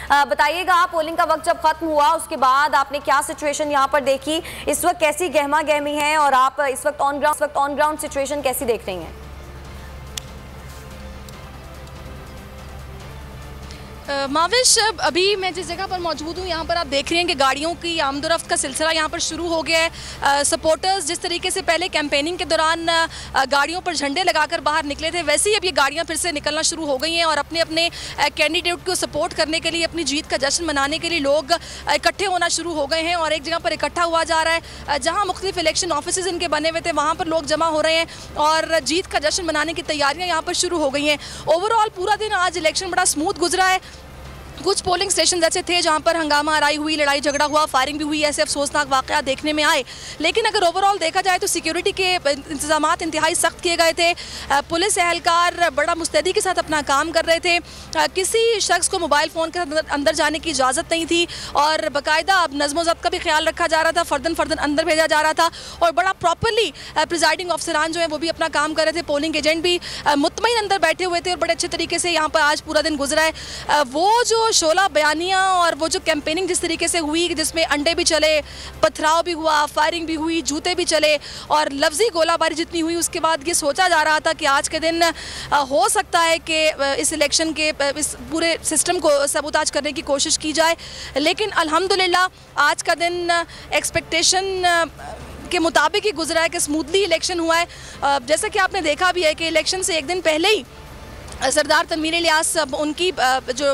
बताइएगा, पोलिंग का वक्त जब खत्म हुआ उसके बाद आपने क्या सिचुएशन यहाँ पर देखी, इस वक्त कैसी गहमा गहमी है और आप इस वक्त ऑन ग्राउंड सिचुएशन कैसी देख रही हैं? माविश, अभी मैं जिस जगह पर मौजूद हूँ यहाँ पर आप देख रहे हैं कि गाड़ियों की आमदोरफ्त का सिलसिला यहाँ पर शुरू हो गया है। सपोर्टर्स जिस तरीके से पहले कैंपेनिंग के दौरान गाड़ियों पर झंडे लगाकर बाहर निकले थे, वैसे ही अब ये गाड़ियाँ फिर से निकलना शुरू हो गई हैं और अपने अपने कैंडिडेट को सपोर्ट करने के लिए, अपनी जीत का जश्न मनाने के लिए लोग इकट्ठे होना शुरू हो गए हैं और एक जगह पर इकट्ठा हुआ जा रहा है। जहाँ मुख्तलिफ इलेक्शन ऑफिस इनके बने हुए थे वहाँ पर लोग जमा हो रहे हैं और जीत का जश्न मनाने की तैयारियाँ यहाँ पर शुरू हो गई हैं। ओवरऑल पूरा दिन आज इलेक्शन बड़ा स्मूथ गुजरा है। कुछ पोलिंग स्टेशन ऐसे थे जहां पर हंगामा आराई हुई, लड़ाई झगड़ा हुआ, फायरिंग भी हुई, ऐसे अफसोसनाक वाक़यात देखने में आए। लेकिन अगर ओवरऑल देखा जाए तो सिक्योरिटी के इंतजामात इंतहाई सख्त किए गए थे। पुलिस एहलकार बड़ा मुस्तैदी के साथ अपना काम कर रहे थे। किसी शख्स को मोबाइल फ़ोन के अंदर जाने की इजाज़त नहीं थी और बाकायदा अब नज़्म ज़ब्त का भी ख्याल रखा जा रहा था, फ़र्दन अंदर भेजा जा रहा था और बड़ा प्रॉपरली प्रिजाइडिंग अफसरान जो है वो भी अपना काम कर रहे थे। पोलिंग एजेंट भी मुतमईन अंदर बैठे हुए थे और बड़े अच्छे तरीके से यहाँ पर आज पूरा दिन गुजरा है। वो जो शोला बयानियाँ और वो जो कैंपेनिंग जिस तरीके से हुई, जिसमें अंडे भी चले, पथराव भी हुआ, फायरिंग भी हुई, जूते भी चले और लफ्जी गोलाबारी जितनी हुई, उसके बाद ये सोचा जा रहा था कि आज के दिन हो सकता है कि इस इलेक्शन के इस पूरे सिस्टम को सबूताज करने की कोशिश की जाए। लेकिन अल्हम्दुलिल्लाह आज का दिन एक्सपेक्टेशन के मुताबिक ही गुजरा है कि स्मूथली इलेक्शन हुआ है। जैसा कि आपने देखा भी है कि इलेक्शन से एक दिन पहले ही सरदार तनवीर इलियास उनकी जो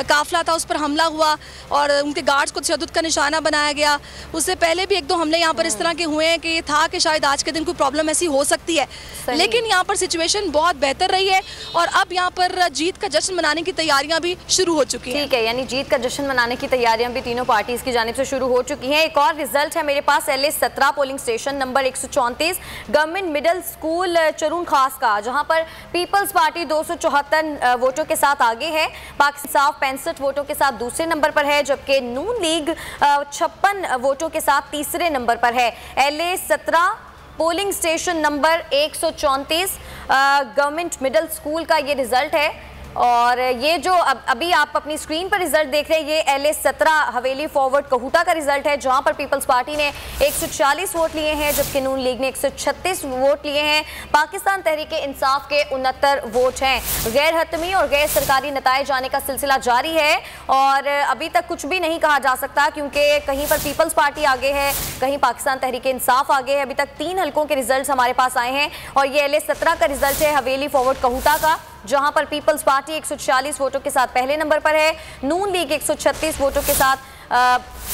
काफिला था उस पर हमला हुआ और उनके गार्ड्स को तशद्दुद का निशाना बनाया गया। उससे पहले भी एक दो हमले यहाँ पर इस तरह के हुए हैं कि था कि शायद आज के दिन कोई प्रॉब्लम ऐसी हो सकती है, लेकिन यहाँ पर सिचुएशन बहुत बेहतर रही है और अब यहाँ पर जीत का जश्न मनाने की तैयारियाँ भी शुरू हो चुकी हैं। ठीक है, यानी जीत का जश्न मनाने की तैयारियाँ भी तीनों पार्टीज की जानिब से शुरू हो चुकी हैं। एक और रिजल्ट है मेरे पास, LA 17 polling station number 134 government middle school Charoon Khas का, जहाँ पर पीपल्स पार्टी 274 वोटों के साथ आगे है, पाकिस्तान साफ 65 वोटों के साथ दूसरे नंबर पर है, जबकि नून लीग 56 वोटों के साथ तीसरे नंबर पर है। LA 17 polling station number 134 government middle school का ये रिजल्ट है और ये जो अभी आप अपनी स्क्रीन पर रिजल्ट देख रहे हैं, ये LA 17 हवेली फॉरवर्ड कहूटा का रिजल्ट है, जहां पर पीपल्स पार्टी ने 140 वोट लिए हैं, जबकि नून लीग ने 136 वोट लिए हैं। पाकिस्तान तहरीक इंसाफ के 69 वोट हैं। गैर हतमी और गैर सरकारी नताइज आने का सिलसिला जारी है और अभी तक कुछ भी नहीं कहा जा सकता, क्योंकि कहीं पर पीपल्स पार्टी आगे है, कहीं पाकिस्तान तहरीक इंसाफ आगे है। अभी तक 3 हलकों के रिजल्ट हमारे पास आए हैं और ये LA 17 का रिजल्ट है हवेली फॉरवर्ड कहूटा का, जहां पर पीपल्स पार्टी 140 वोटों के साथ पहले नंबर पर है, नून लीग 136 वोटों के साथ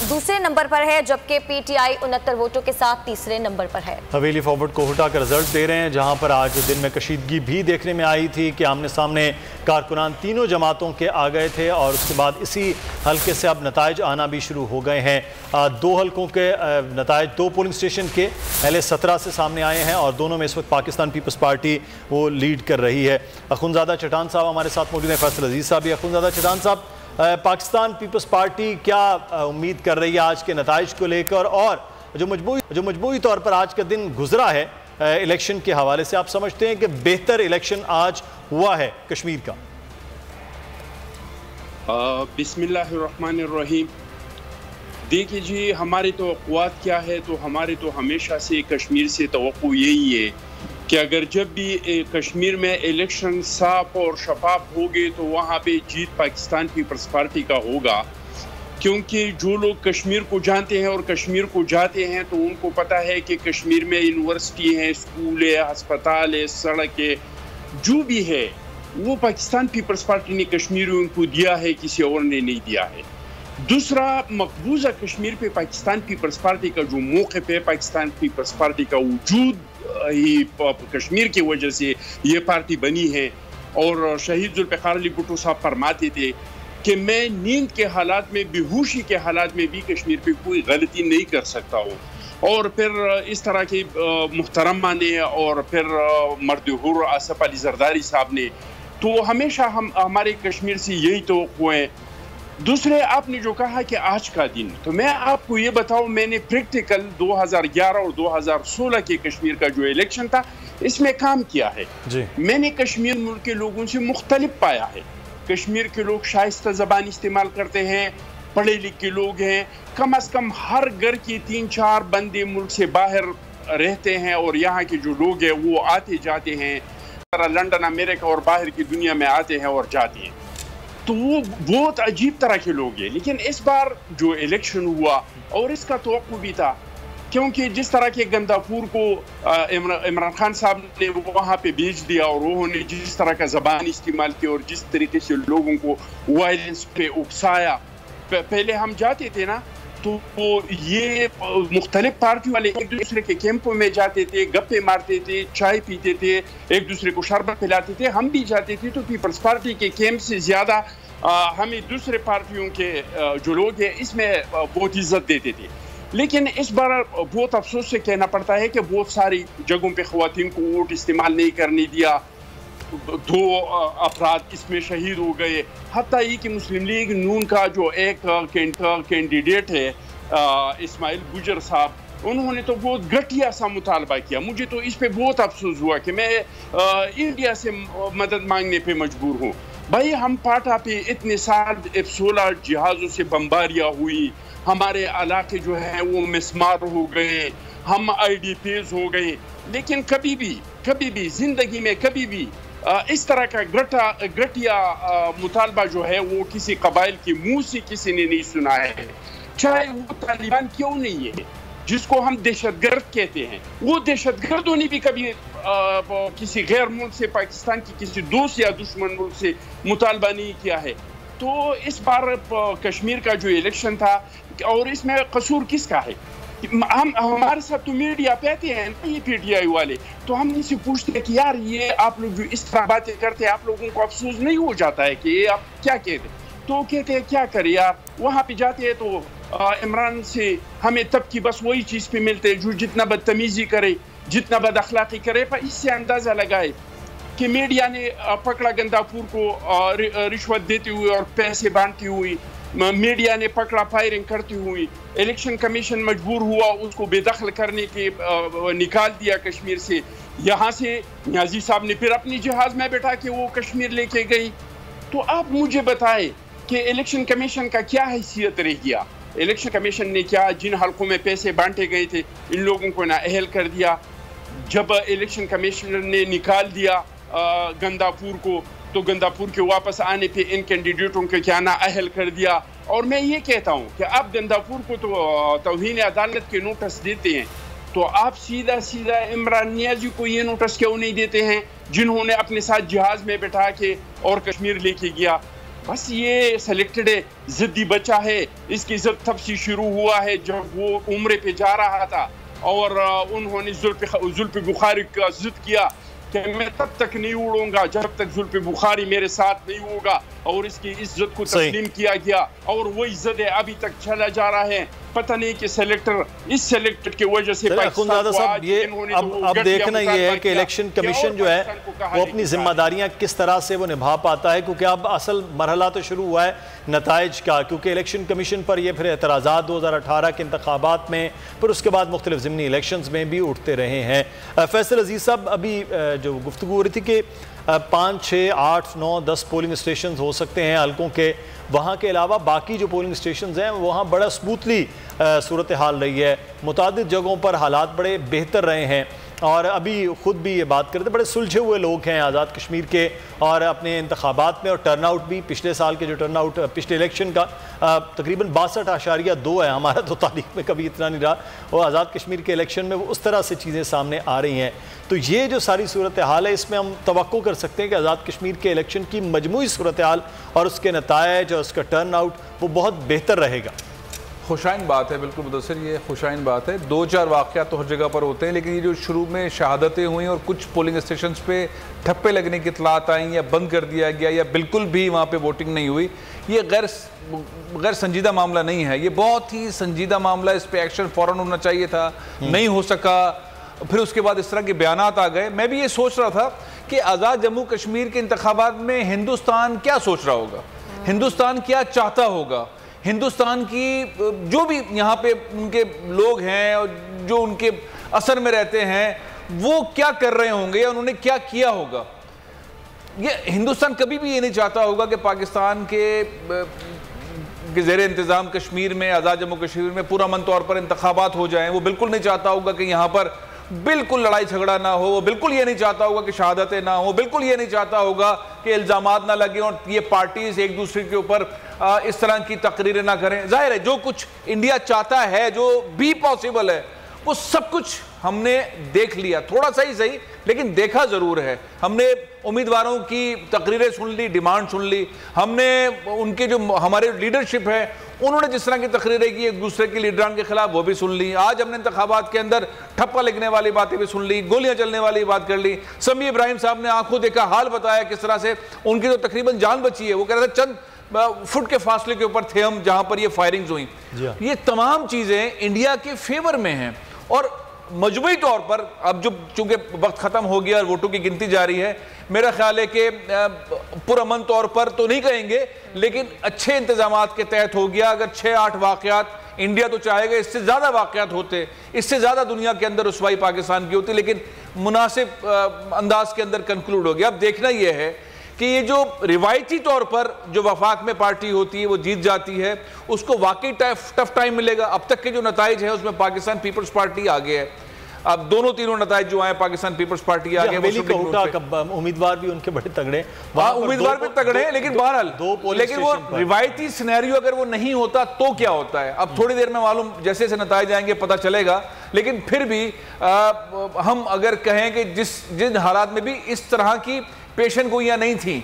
दूसरे नंबर पर है, जबकि PTI 69 वोटों के साथ तीसरे नंबर पर है। हवेली फॉरवर्ड कोहटा का रिजल्ट दे रहे हैं, जहां पर आज दिन में कशीदगी भी देखने में आई थी कि आमने सामने कारकुनान तीनों जमातों के आ गए थे और उसके बाद इसी हल्के से अब नताइज आना भी शुरू हो गए हैं। 2 हल्कों के नताइज 2 पोलिंग स्टेशन के LA 17 से सामने आए हैं और दोनों में इस वक्त पाकिस्तान पीपल्स पार्टी वो लीड कर रही है। अखुनज़ादा चटान साहब हमारे साथ मौजूद हैं, फैसल अजीज़ साहब भी। अखुनज़ादा चटान साहब, पाकिस्तान पीपल्स पार्टी क्या उम्मीद कर रही है आज के नताइज को लेकर, और जो मजबूरी तौर पर आज का दिन गुजरा है इलेक्शन के हवाले से, आप समझते हैं कि बेहतर इलेक्शन आज हुआ है कश्मीर का? बिस्मिल्लाहिर्रहमानिर्रहीम। देखिए जी, हमारी तवक्कुआत क्या है, तो हमारे तो हमेशा से कश्मीर से तवक्कु यही है कि अगर जब भी कश्मीर में इलेक्शन साफ और शफाफ होंगे तो वहाँ पे जीत पाकिस्तान पीपल्स पार्टी का होगा, क्योंकि जो लोग कश्मीर को जानते हैं और कश्मीर को जाते हैं तो उनको पता है कि कश्मीर में यूनिवर्सिटी है, स्कूल है, अस्पताल है, सड़क है, जो भी है वो पाकिस्तान पीपल्स पार्टी ने कश्मीर में उनको दिया है, किसी और ने नहीं दिया है। दूसरा, मकबूजा कश्मीर पे पाकिस्तान पीपल्स पार्टी का जो मौक़िफ़ है, पाकिस्तान पीपल्स पार्टी का वजूद ही कश्मीर की वजह से ये पार्टी बनी है। और शहीद जुल्फ़िकार अली भुट्टो साहब फरमाते थे कि मैं नींद के हालात में, बेहोशी के हालात में भी कश्मीर पे कोई गलती नहीं कर सकता हूँ। और फिर इस तरह के मुहतरमा ने और फिर मर्द-ए-हुर आसिफ अली जरदारी साहब ने, तो हमेशा हमारे कश्मीर से यही तवक्कुएं हैं। दूसरे, आपने जो कहा कि आज का दिन, तो मैं आपको ये बताऊं, मैंने प्रैक्टिकल 2011 और 2016 के कश्मीर का जो इलेक्शन था इसमें काम किया है जी। मैंने कश्मीर मुल्क के लोगों से मुख्तलिफ पाया है। कश्मीर के लोग शाइस्ता ज़बान इस्तेमाल करते हैं, पढ़े लिखे लोग हैं। कम अज़ कम हर घर की 3-4 बंदे मुल्क से बाहर रहते हैं और यहाँ के जो लोग हैं वो आते जाते हैं, लंदन, अमेरिका और बाहर की दुनिया में आते हैं और जाते हैं। तो वो बहुत अजीब तरह के लोग हैं। लेकिन इस बार जो इलेक्शन हुआ और इसका तवक्कुह भी था, क्योंकि जिस तरह के गंदापुर को इमरान खान साहब ने वहाँ पे भेज दिया और उन्होंने जिस तरह का ज़बान इस्तेमाल की और जिस तरीके से लोगों को वायलेंस पे उकसाया, पहले हम जाते थे ना तो ये मुख्तलिफ पार्टियों वाले एक दूसरे के कैंपों में जाते थे, गप्पे मारते थे, चाय पीते थे, एक दूसरे को शरबत पिलाते थे। हम भी जाते थे तो पीपल्स पार्टी के कैंप से ज़्यादा हमें दूसरे पार्टियों के जो लोग हैं इसमें बहुत इज्जत देते थे। लेकिन इस बार बहुत अफसोस से कहना पड़ता है कि बहुत सारी जगहों पे ख़वातीन को वोट इस्तेमाल नहीं करने दिया। 2 अफराद इसमें शहीद हो गए। हत्ता ये कि मुस्लिम लीग नून का जो एक कैंडिडेट है इस्माइल गुजर साहब, उन्होंने तो बहुत घटिया सा मुतालबा किया। मुझे तो इस पे बहुत अफसोस हुआ कि मैं इंडिया से मदद मांगने पे मजबूर हूँ। भाई हम पाटा पे इतने साल F-16 जहाज़ों से बम्बारियाँ हुई, हमारे इलाके जो है वो मिसमार हो गए, हम IDPs हो गए, लेकिन कभी भी जिंदगी में कभी भी इस तरह का घटिया मुतालबा जो है वो किसी कबाइल के मुंह से किसी ने नहीं सुना है। चाहे वो तालिबान क्यों नहीं है जिसको हम दहशतगर्द कहते हैं, वो दहशतगर्दों ने भी कभी किसी गैर मुल्क से, पाकिस्तान की किसी दोस्त या दुश्मन मुल्क से मुतालबा नहीं किया है। तो इस बार कश्मीर का जो इलेक्शन था और इसमें कसूर किसका है? हम हमारे साथ तो मीडिया पे आते हैं ये PTI वाले, तो हम इनसे पूछते हैं कि यार ये आप लोग जो इस तरह बातें करते हैं, आप लोगों को अफसोस नहीं हो जाता है कि ये आप क्या कहते? तो कहते हैं क्या करें यार, वहाँ पे जाते हैं तो इमरान से हमें तब की बस वही चीज़ पे मिलते हैं जो जितना बदतमीजी करे, जितना बद अखलाक़ी करे। पर इससे अंदाज़ा लगाए कि मीडिया ने पकड़ा गंदापुर को रिश्वत देते हुए और पैसे बांटती हुई, मीडिया ने पकड़ा फायरिंग करती हुई, इलेक्शन कमीशन मजबूर हुआ उसको बेदखल करने के निकाल दिया कश्मीर से। यहाँ से न्याजी साहब ने फिर अपनी जहाज़ में बैठा के वो कश्मीर लेके गई। तो आप मुझे बताएं कि इलेक्शन कमीशन का क्या हैसियत रह गया? इलेक्शन कमीशन ने क्या, जिन हलकों में पैसे बांटे गए थे इन लोगों को नाअहल कर दिया। जब इलेक्शन कमीशनर ने निकाल दिया गंदापुर को, तो गंदापुर के वापस आने पे इन कैंडिडेटों के क्या नाअहल कर दिया। और मैं ये कहता हूँ कि आप गंदापुर को तो तौहीन अदालत के नोटिस देते हैं, तो आप सीधा इमरान नियाजी को ये नोटिस क्यों नहीं देते हैं जिन्होंने अपने साथ जहाज़ में बैठा के और कश्मीर लेके गया? बस ये सिलेक्टेड ज़िद्दी बच्चा है, इसकी ज़िद तब से शुरू हुआ है जब वो उम्रे पे जा रहा था और उन्होंने जुल्फ़ बुखारी का ज़िद किया कि मैं तब तक नहीं उड़ूंगा जब तक जुल्फ़ बुखारी मेरे साथ नहीं होगा, और इसकी इज्जत को तस्लीम किया गया और वो इज्जत अभी तक चला जा रहा है। पता नहीं कि इस सेलेक्टेड की वजह से साहब ये अब देखना ये है कि इलेक्शन कमीशन जो है वो अपनी जिम्मेदारियां किस तरह से वो निभा पाता है, क्योंकि अब असल मरहला तो शुरू हुआ है नताइज का, क्योंकि इलेक्शन कमीशन पर ये फिर एतराज़ात 2018 के इंतखाबात में, फिर उसके बाद मुख्तलिफ ज़िमनी इलेक्शंस में भी उठते रहे हैं। फैसल अजीज़ साहब, अभी जो गुफ्तगू हो रही थी कि 5, 6, 8, 9, 10 पोलिंग स्टेशन हो सकते हैं हल्कों के, वहाँ के अलावा बाकी जो पोलिंग स्टेशन हैं वहाँ बड़ा स्मूथली सूरत हाल रही है, मुतादिद जगहों पर हालात बड़े बेहतर रहे हैं। और अभी ख़ुद भी ये बात करते, बड़े सुलझे हुए लोग हैं आज़ाद कश्मीर के, और अपने इंतखाबात में और टर्नआउट भी पिछले साल के जो टर्नआउट पिछले इलेक्शन का तकरीबन 62.2 है, हमारा तो तारीख में कभी इतना नहीं रहा, और आज़ाद कश्मीर के इलेक्शन में वो उस तरह से चीज़ें सामने आ रही हैं। तो ये जो सारी सूरत हाल है, इसमें हम तवक्को कर सकते हैं कि आज़ाद कश्मीर के इलेक्शन की मजमूई सूरत हाल और उसके नतायज और उसका टर्नआउट वो बहुत बेहतर रहेगा। खुशाइन बात है, बिल्कुल मुदस्सिर, ये खुशाइन बात है। 2-4 वाक़यात तो हर जगह पर होते हैं, लेकिन ये जो शुरू में शहादतें हुई और कुछ पोलिंग स्टेशंस पे ठप्पे लगने की इतलात आई या बंद कर दिया गया या बिल्कुल भी वहाँ पे वोटिंग नहीं हुई, ये गैर संजीदा मामला नहीं है, ये बहुत ही संजीदा मामला। इस पर एक्शन फ़ौरन होना चाहिए था, नहीं हो सका, फिर उसके बाद इस तरह के बयानात आ गए। मैं भी ये सोच रहा था कि आज़ाद जम्मू कश्मीर के इंतखाबात में हिंदुस्तान क्या सोच रहा होगा, हिंदुस्तान क्या चाहता होगा, हिंदुस्तान की जो भी यहाँ पे उनके लोग हैं और जो उनके असर में रहते हैं वो क्या कर रहे होंगे या उन्होंने क्या किया होगा। ये हिंदुस्तान कभी भी ये नहीं चाहता होगा कि पाकिस्तान के ज़ेर इंतज़ाम कश्मीर में, आज़ाद जम्मू कश्मीर में पुरअमन तौर पर इंतखाबात हो जाएं। वो बिल्कुल नहीं चाहता होगा कि यहाँ पर बिल्कुल लड़ाई झगड़ा ना हो, वो बिल्कुल ये नहीं चाहता होगा कि शहादतें ना हो, बिल्कुल ये नहीं चाहता होगा कि इल्ज़ामात ना लगे और ये पार्टीज एक दूसरे के ऊपर इस तरह की तकरीरें ना करें। जाहिर है जो कुछ इंडिया चाहता है, जो भी पॉसिबल है, वो सब कुछ हमने देख लिया, थोड़ा सा ही सही लेकिन देखा ज़रूर है। हमने उम्मीदवारों की तकरीरें सुन ली, डिमांड सुन ली, हमने उनके जो हमारे लीडरशिप है उन्होंने जिस तरह की तकरीरें की एक दूसरे के लीडरान के खिलाफ वो भी सुन ली। आज हमने इंतखाबात के अंदर ठप्पा लिखने वाली बातें भी सुन ली, गोलियां चलने वाली बात कर ली। समी इब्राहिम साहब ने आंखों देखा हाल बताया किस तरह से उनकी तो तकरीबन जान बची है। वो कह रहे थे चंद फुट के फासले के ऊपर थे हम जहां पर ये फायरिंग्स हुई। ये तमाम चीजें इंडिया के फेवर में हैं और मजबूरी तौर पर अब जो चूंकि वक्त खत्म हो गया और वोटों की गिनती जारी है, मेरा ख्याल है कि पुरअमन तौर पर तो नहीं कहेंगे लेकिन अच्छे इंतजामात के तहत हो गया। अगर 6-8 वाकयात, इंडिया तो चाहेगा इससे ज़्यादा वाकयात होते, इससे ज़्यादा दुनिया के अंदर रुसवाई पाकिस्तान की होती, लेकिन मुनासिब अंदाज के अंदर कंक्लूड हो गया। अब देखना यह है कि ये जो रिवायती तौर पर जो वफाक में पार्टी होती है वो जीत जाती है, उसको वाकई टफ टाइम मिलेगा। अब तक के जो नताइज है उसमें पाकिस्तान पीपल्स पार्टी आगे है। अब दोनों तीनों नताइज जो आए पाकिस्तान पीपल्स पार्टी आगे, उम्मीदवार भी उनके बड़े तगड़े, उम्मीदवार भी तगड़े हैं, लेकिन बहरहाल लेकिन वो रिवायती सिनेरियो अगर वो नहीं होता तो क्या होता है, अब थोड़ी देर में मालूम जैसे जैसे नताइज आएंगे पता चलेगा। लेकिन फिर भी हम अगर कहें कि जिन हालात में भी इस तरह की पेशन गोइयां नहीं थी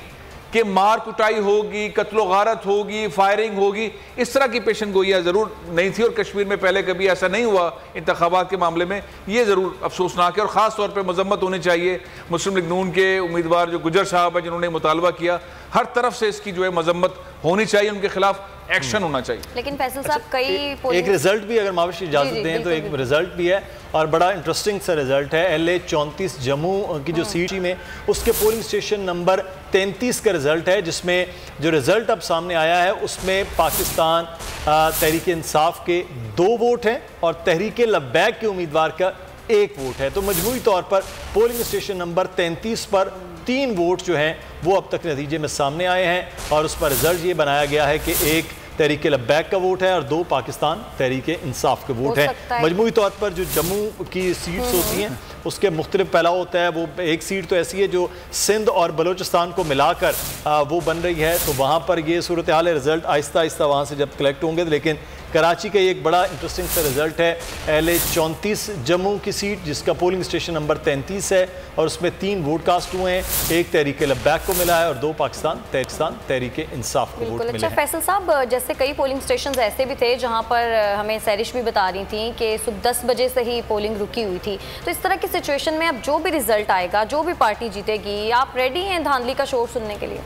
कि मार कुटाई होगी, कत्लो गारत होगी, फायरिंग होगी, इस तरह की पेशन गोइयां ज़रूर नहीं थी और कश्मीर में पहले कभी ऐसा नहीं हुआ इंतखाबात के मामले में। ये ज़रूर अफसोसनाक है और ख़ास तौर पर मजम्मत होनी चाहिए मुस्लिम लीग नून के उम्मीदवार जो गुजर साहब है जिन्होंने मुतालबा किया, हर तरफ से इसकी जो है मजम्मत होनी चाहिए, उनके खिलाफ एक्शन होना चाहिए। लेकिन फैसल साहब एक रिजल्ट भी अगर माविश इजाजत दें तो एक रिजल्ट भी है और बड़ा इंटरेस्टिंग सा रिजल्ट है। LA 34 जम्मू की जो सीट में उसके पोलिंग स्टेशन नंबर 33 का रिजल्ट है, जिसमें जो रिजल्ट अब सामने आया है उसमें पाकिस्तान तहरीक इंसाफ के 2 वोट हैं और तहरीक लब्बैक के उम्मीदवार का 1 वोट है। तो मजमूई तौर पर पोलिंग स्टेशन नंबर 33 पर 3 वोट जो हैं वो अब तक नतीजे में सामने आए हैं और उस पर रिजल्ट ये बनाया गया है कि 1 तहरीक लब्बैक का वोट है और 2 पाकिस्तान तहरीक इंसाफ के वोट हैं। मजमूई तौर पर जो जम्मू की सीट्स होती हैं उसके मुख्तलिफ फैलाव होता है। वो एक सीट तो ऐसी है जो सिंध और बलोचिस्तान को मिलाकर वो बन रही है, तो वहाँ पर ये सूरत हाल है। रिजल्ट आहिस्ता आहिस्ता वहाँ से जब कलेक्ट होंगे, लेकिन कराची का एक बड़ा इंटरेस्टिंग सा रिजल्ट है। LA 34 जम्मू की सीट जिसका पोलिंग स्टेशन नंबर 33 है और उसमें 3 वोट कास्ट हुए हैं, 1 तहरीक लब्बैक को मिला है और 2 पाकिस्तान तहरीक इंसाफ को वोट मिले हैं। फैसल साहब, जैसे कई पोलिंग स्टेशन ऐसे भी थे जहाँ पर हमें सैरिश भी बता रही थी कि सुबह 10 बजे से ही पोलिंग रुकी हुई थी, तो इस तरह की सिचुएशन में अब जो भी रिजल्ट आएगा, जो भी पार्टी जीतेगी, आप रेडी हैं धांधली का शोर सुनने के लिए?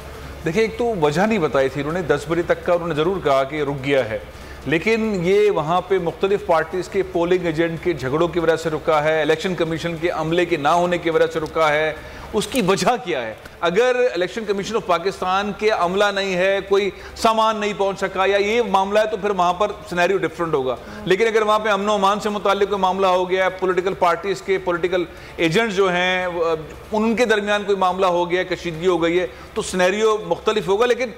देखिए, एक तो वजह नहीं बताई थी उन्होंने, 10 बजे तक का उन्होंने ज़रूर कहा कि रुक गया है, लेकिन ये वहाँ पे मुख्तलिफ पार्टीज़ के पोलिंग एजेंट के झगड़ों की वजह से रुका है, इलेक्शन कमीशन के अमले के ना होने की वजह से रुका है। उसकी वजह क्या है? अगर इलेक्शन कमीशन ऑफ पाकिस्तान के अमला नहीं है, कोई सामान नहीं पहुंच सका या ये मामला है, तो फिर वहाँ पर सिनेरियो डिफरेंट होगा। लेकिन अगर वहाँ पे अमन व अमान से मुताल्लिक कोई मामला हो गया, पॉलिटिकल पार्टीज़ के पॉलिटिकल एजेंट्स जो हैं उनके दरमियान कोई मामला हो गया, कशीदगी हो गई है, तो सिनेरियो मुख्तलिफ होगा। लेकिन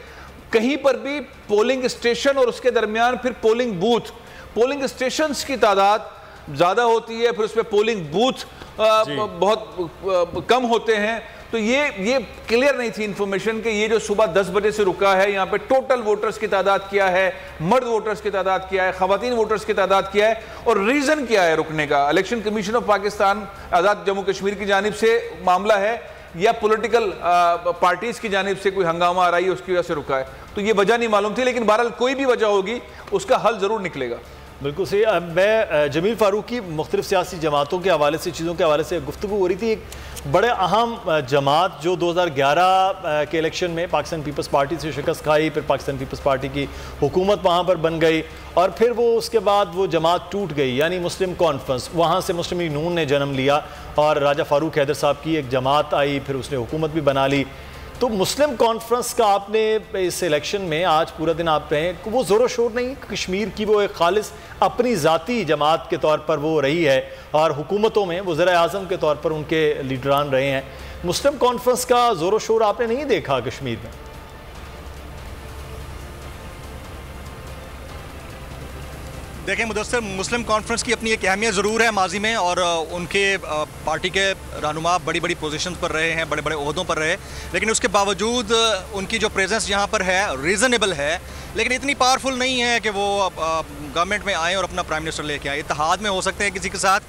कहीं पर भी पोलिंग स्टेशन और उसके दरमियान फिर पोलिंग बूथ, पोलिंग स्टेशंस की तादाद ज़्यादा होती है, फिर उसमें पोलिंग बूथ बहुत कम होते हैं। तो ये क्लियर नहीं थी इन्फॉर्मेशन कि ये जो सुबह 10 बजे से रुका है, यहाँ पे टोटल वोटर्स की तादाद क्या है, मर्द वोटर्स की तादाद क्या है, खवातीन वोटर्स की तादाद क्या है और रीज़न क्या है रुकने का। इलेक्शन कमीशन ऑफ पाकिस्तान आज़ाद जम्मू कश्मीर की जानिब से मामला है या पॉलिटिकल पार्टीज़ की जानिब से कोई हंगामा आ रही है उसकी वजह से रुका है, तो ये वजह नहीं मालूम थी। लेकिन बहरहाल कोई भी वजह होगी उसका हल ज़रूर निकलेगा। बिल्कुल सही। मैं जमील फारूक की मुख्तलिफ सियासी जमातों के हवाले से, चीज़ों के हवाले से गुफ्तगू हो रही थी। एक बड़े अहम जमात जो 2011 के इलेक्शन में पाकिस्तान पीपल्स पार्टी से शिकस्त खाई, फिर पाकिस्तान पीपल्स पार्टी की हुकूमत वहाँ पर बन गई और फिर वो उसके बाद वो जमात टूट गई, यानी मुस्लिम कॉन्फ्रेंस। वहाँ से मुस्लिम लीग नून ने जन्म लिया और राजा फारूक हैदर साहब की एक जमात आई, फिर उसने हुकूमत भी बना ली। तो मुस्लिम कॉन्फ्रेंस का आपने इस इलेक्शन में आज पूरा दिन आप रहे, वो ज़ोर शोर नहीं, कश्मीर की वो एक खालिस अपनी ज़ाती जमात के तौर पर वो रही है और हुकूमतों में वज़ीर-ए-आज़म के तौर पर उनके लीडरान रहे हैं। मुस्लिम कॉन्फ्रेंस का ज़ोर शोर आपने नहीं देखा कश्मीर में? देखें मुदस्सिर, मुस्लिम कॉन्फ्रेंस की अपनी एक अहमियत ज़रूर है माजी में, और उनके पार्टी के रहनुमा बड़ी बड़ी पोजीशंस पर रहे हैं, बड़े बड़े ओहदों पर रहे, लेकिन उसके बावजूद उनकी जो प्रेजेंस यहाँ पर है रीज़नेबल है, लेकिन इतनी पावरफुल नहीं है कि वो गवर्नमेंट में आए और अपना प्राइम मिनिस्टर लेके आए। इत्तेहाद में हो सकते हैं किसी के साथ।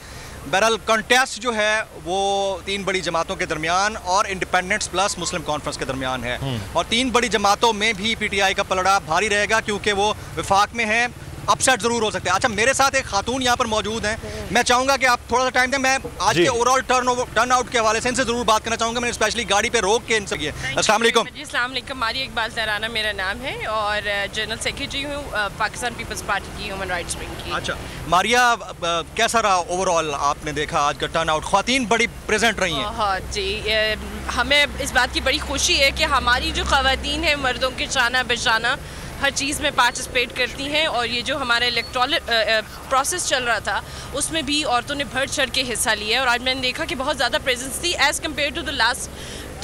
बहरहाल कंटेस्ट जो है वो 3 बड़ी जमातों के दरमियान और इंडिपेंडेंट्स प्लस मुस्लिम कॉन्फ्रेंस के दरमियान है, और 3 बड़ी जमातों में भी PTI का पलड़ा भारी रहेगा क्योंकि वो विफाक में है। अपसेट जरूर हो सकते हैं। अच्छा, मेरे साथ एक खातून यहाँ पर मौजूद हैं, मैं चाहूँगा कि आप थोड़ा सा टाइम दें। मैं आज के ओवरऑल टर्न आउट के हवाले से इनसे ज़रूर बात करना चाहूँगा। मैंने स्पेशली गाड़ी पे रोक के इनसे किया। अस्सलाम वालेकुम। जी अस्सलाम वालेकुम। मारिया इकबाल तराना मेरा नाम है और जनरल सेक्रेटरी हूँ पाकिस्तान पीपल्स पार्टी की ह्यूमन राइट्स विंग की। अच्छा मारिया, कैसा रहा ओवरऑल? आपने देखा आज का टर्न आउट, ख्वातीन बड़ी प्रेजेंट रही हैं। हाँ जी, हमें इस बात की बड़ी खुशी है कि हमारी जो ख्वातीन हैं मर्दों के शाना बेशाना हर चीज़ में पार्टिसिपेट करती हैं, और ये जो हमारा इलेक्टोरल प्रोसेस चल रहा था उसमें भी औरतों ने बढ़ चढ़ के हिस्सा लिया है, और आज मैंने देखा कि बहुत ज़्यादा प्रेजेंस थी as compare to the last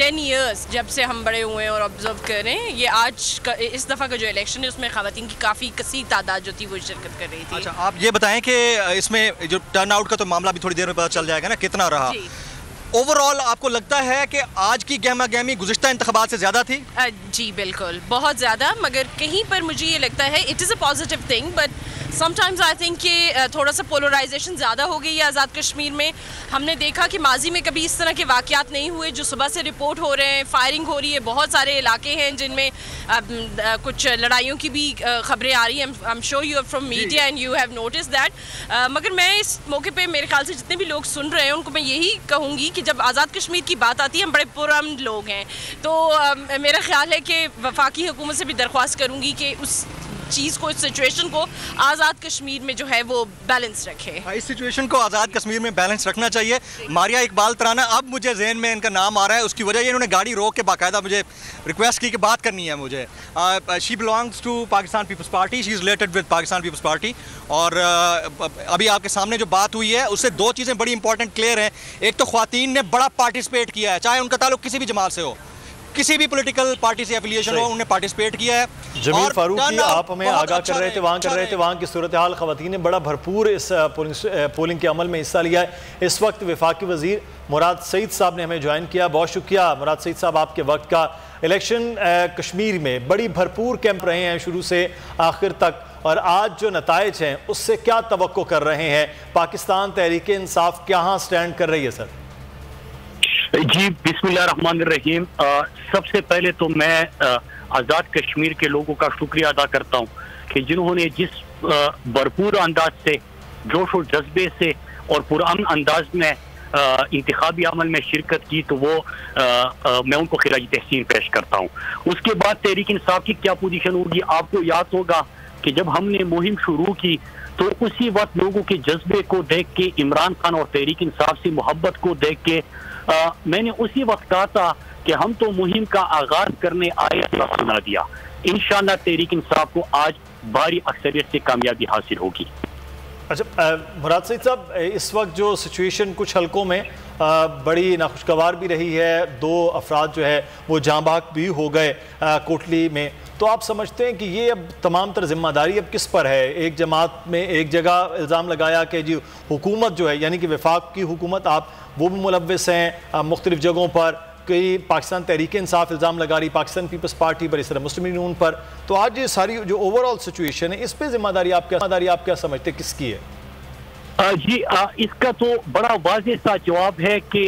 10 years जब से हम बड़े हुए हैं और ऑब्जर्व कर रहे हैं। ये आज का इस दफ़ा का जो इलेक्शन है उसमें ख़वातीन की काफ़ी कसीर तादाद जो थी वो शिरकत कर रही थी। अच्छा, आप ये बताएं कि इसमें जो टर्न आउट का तो मामला भी थोड़ी देर में पता चल जाएगा ना कितना रहा। ओवरऑल आपको लगता है कि आज की गहमा गहमी गुज़िश्ता इंतखाबात से ज़्यादा थी? जी बिल्कुल, बहुत ज़्यादा, मगर कहीं पर मुझे ये लगता है it is a positive thing, but sometimes I think कि थोड़ा सा पोलराइजेशन ज़्यादा हो गई है आज़ाद कश्मीर में। हमने देखा कि माजी में कभी इस तरह के वाक़यात नहीं हुए जो सुबह से रिपोर्ट हो रहे हैं, फायरिंग हो रही है, बहुत सारे इलाके हैं जिनमें कुछ लड़ाइयों की भी खबरें आ रही हैं। I am sure you are from media and you have notice that. मगर मैं इस मौके पर मेरे ख्याल से जितने भी लोग सुन रहे हैं उनको मैं यही कहूँगी कि जब आज़ाद कश्मीर की बात आती है, हम बड़े पुरअमन लोग हैं, तो मेरा ख्याल है कि वफाकी हुकूमत से भी दरख्वास्त करूँगी कि उस चीज़ को, इस सिचुएशन को आज़ाद कश्मीर में जो है वो बैलेंस रखे। इस सिचुएशन को आज़ाद कश्मीर में बैलेंस रखना चाहिए। मारिया इकबाल तराना, अब मुझे जहन में इनका नाम आ रहा है, उसकी वजह ये इन्होंने गाड़ी रोक के बाकायदा मुझे रिक्वेस्ट की कि बात करनी है मुझे। She belongs to Pakistan Peoples Party, she is related with Pakistan Peoples Party, और अभी आपके सामने जो बात हुई है उससे 2 चीज़ें बड़ी इंपॉर्टेंट क्लियर हैं। एक तो ख्वातीन ने बड़ा पार्टिसिपेट किया है, चाहे उनका ताल्लुक किसी भी जमात से हो, किसी भी पॉलिटिकल पार्टी से एफिलिएशन हो, उन्होंने पार्टिसिपेट किया है। जमील फारूकी, आप हमें आगाह कर रहे थे, वहाँ की सूरत हाल, ख़वातीन ने बड़ा भरपूर इस पोलिंग के अमल में हिस्सा लिया है। इस वक्त वफाकी वज़ीर मुराद सईद साहब ने हमें ज्वाइन किया। बहुत शुक्रिया मुराद सईद साहब आपके वक्त का। इलेक्शन कश्मीर में बड़ी भरपूर कैंप रहे हैं शुरू से आखिर तक, और आज जो नताइज हैं उससे क्या तवक्को कर रहे हैं? पाकिस्तान तहरीक इंसाफ कहाँ स्टैंड कर रही है सर? जी बिस्मिल्लाहिर्रहमानिर्रहीम। सबसे पहले तो मैं आज़ाद कश्मीर के लोगों का शुक्रिया अदा करता हूँ कि जिन्होंने जिस भरपूर अंदाज से, जोश और जज्बे से और पुरअमन अंदाज में इंतखाबी अमल में शिरकत की, तो वो मैं उनको खिराज तहसीन पेश करता हूँ। उसके बाद तहरीक इंसाफ की क्या पोजीशन होगी? आपको याद होगा कि जब हमने मुहिम शुरू की तो उसी वक्त लोगों के जज्बे को देख के, इमरान खान और तहरीक इंसाफ से मोहब्बत को देख के मैंने उसी वक्त कहा था कि हम तो मुहिम का आगाज करने आए, सुना दिया। इंशाअल्लाह तहरीक इंसाफ को आज भारी अक्सरियत से कामयाबी हासिल होगी। अच्छा मुराद सईद साहब, इस वक्त जो सिचुएशन कुछ हलकों में बड़ी नाखुशगवार भी रही है, 2 अफराद जो है वो जाँ बहक भी हो गए कोटली में, तो आप समझते हैं कि ये अब तमाम तर जिम्मेदारी अब किस पर है? एक जमात में एक जगह इल्ज़ाम लगाया कि जी हुकूमत जो है, यानी कि वफाक की हुकूमत, आप वो भी मुलव्विस हैं मुख्तलिफ जगहों पर, कई पाकिस्तान तहरीक इंसाफ इल्ज़ाम लगा रही, पाकिस्तान पीपल्स पार्टी पर, इस तरह मुस्लिम यूनियन पर। तो आज ये सारी जो ओवरऑल सिचुएशन है, इस पर जिम्मेदारी आप क्या समझते, किसकी है? जी इसका तो बड़ा वाज़ेह सा जवाब है कि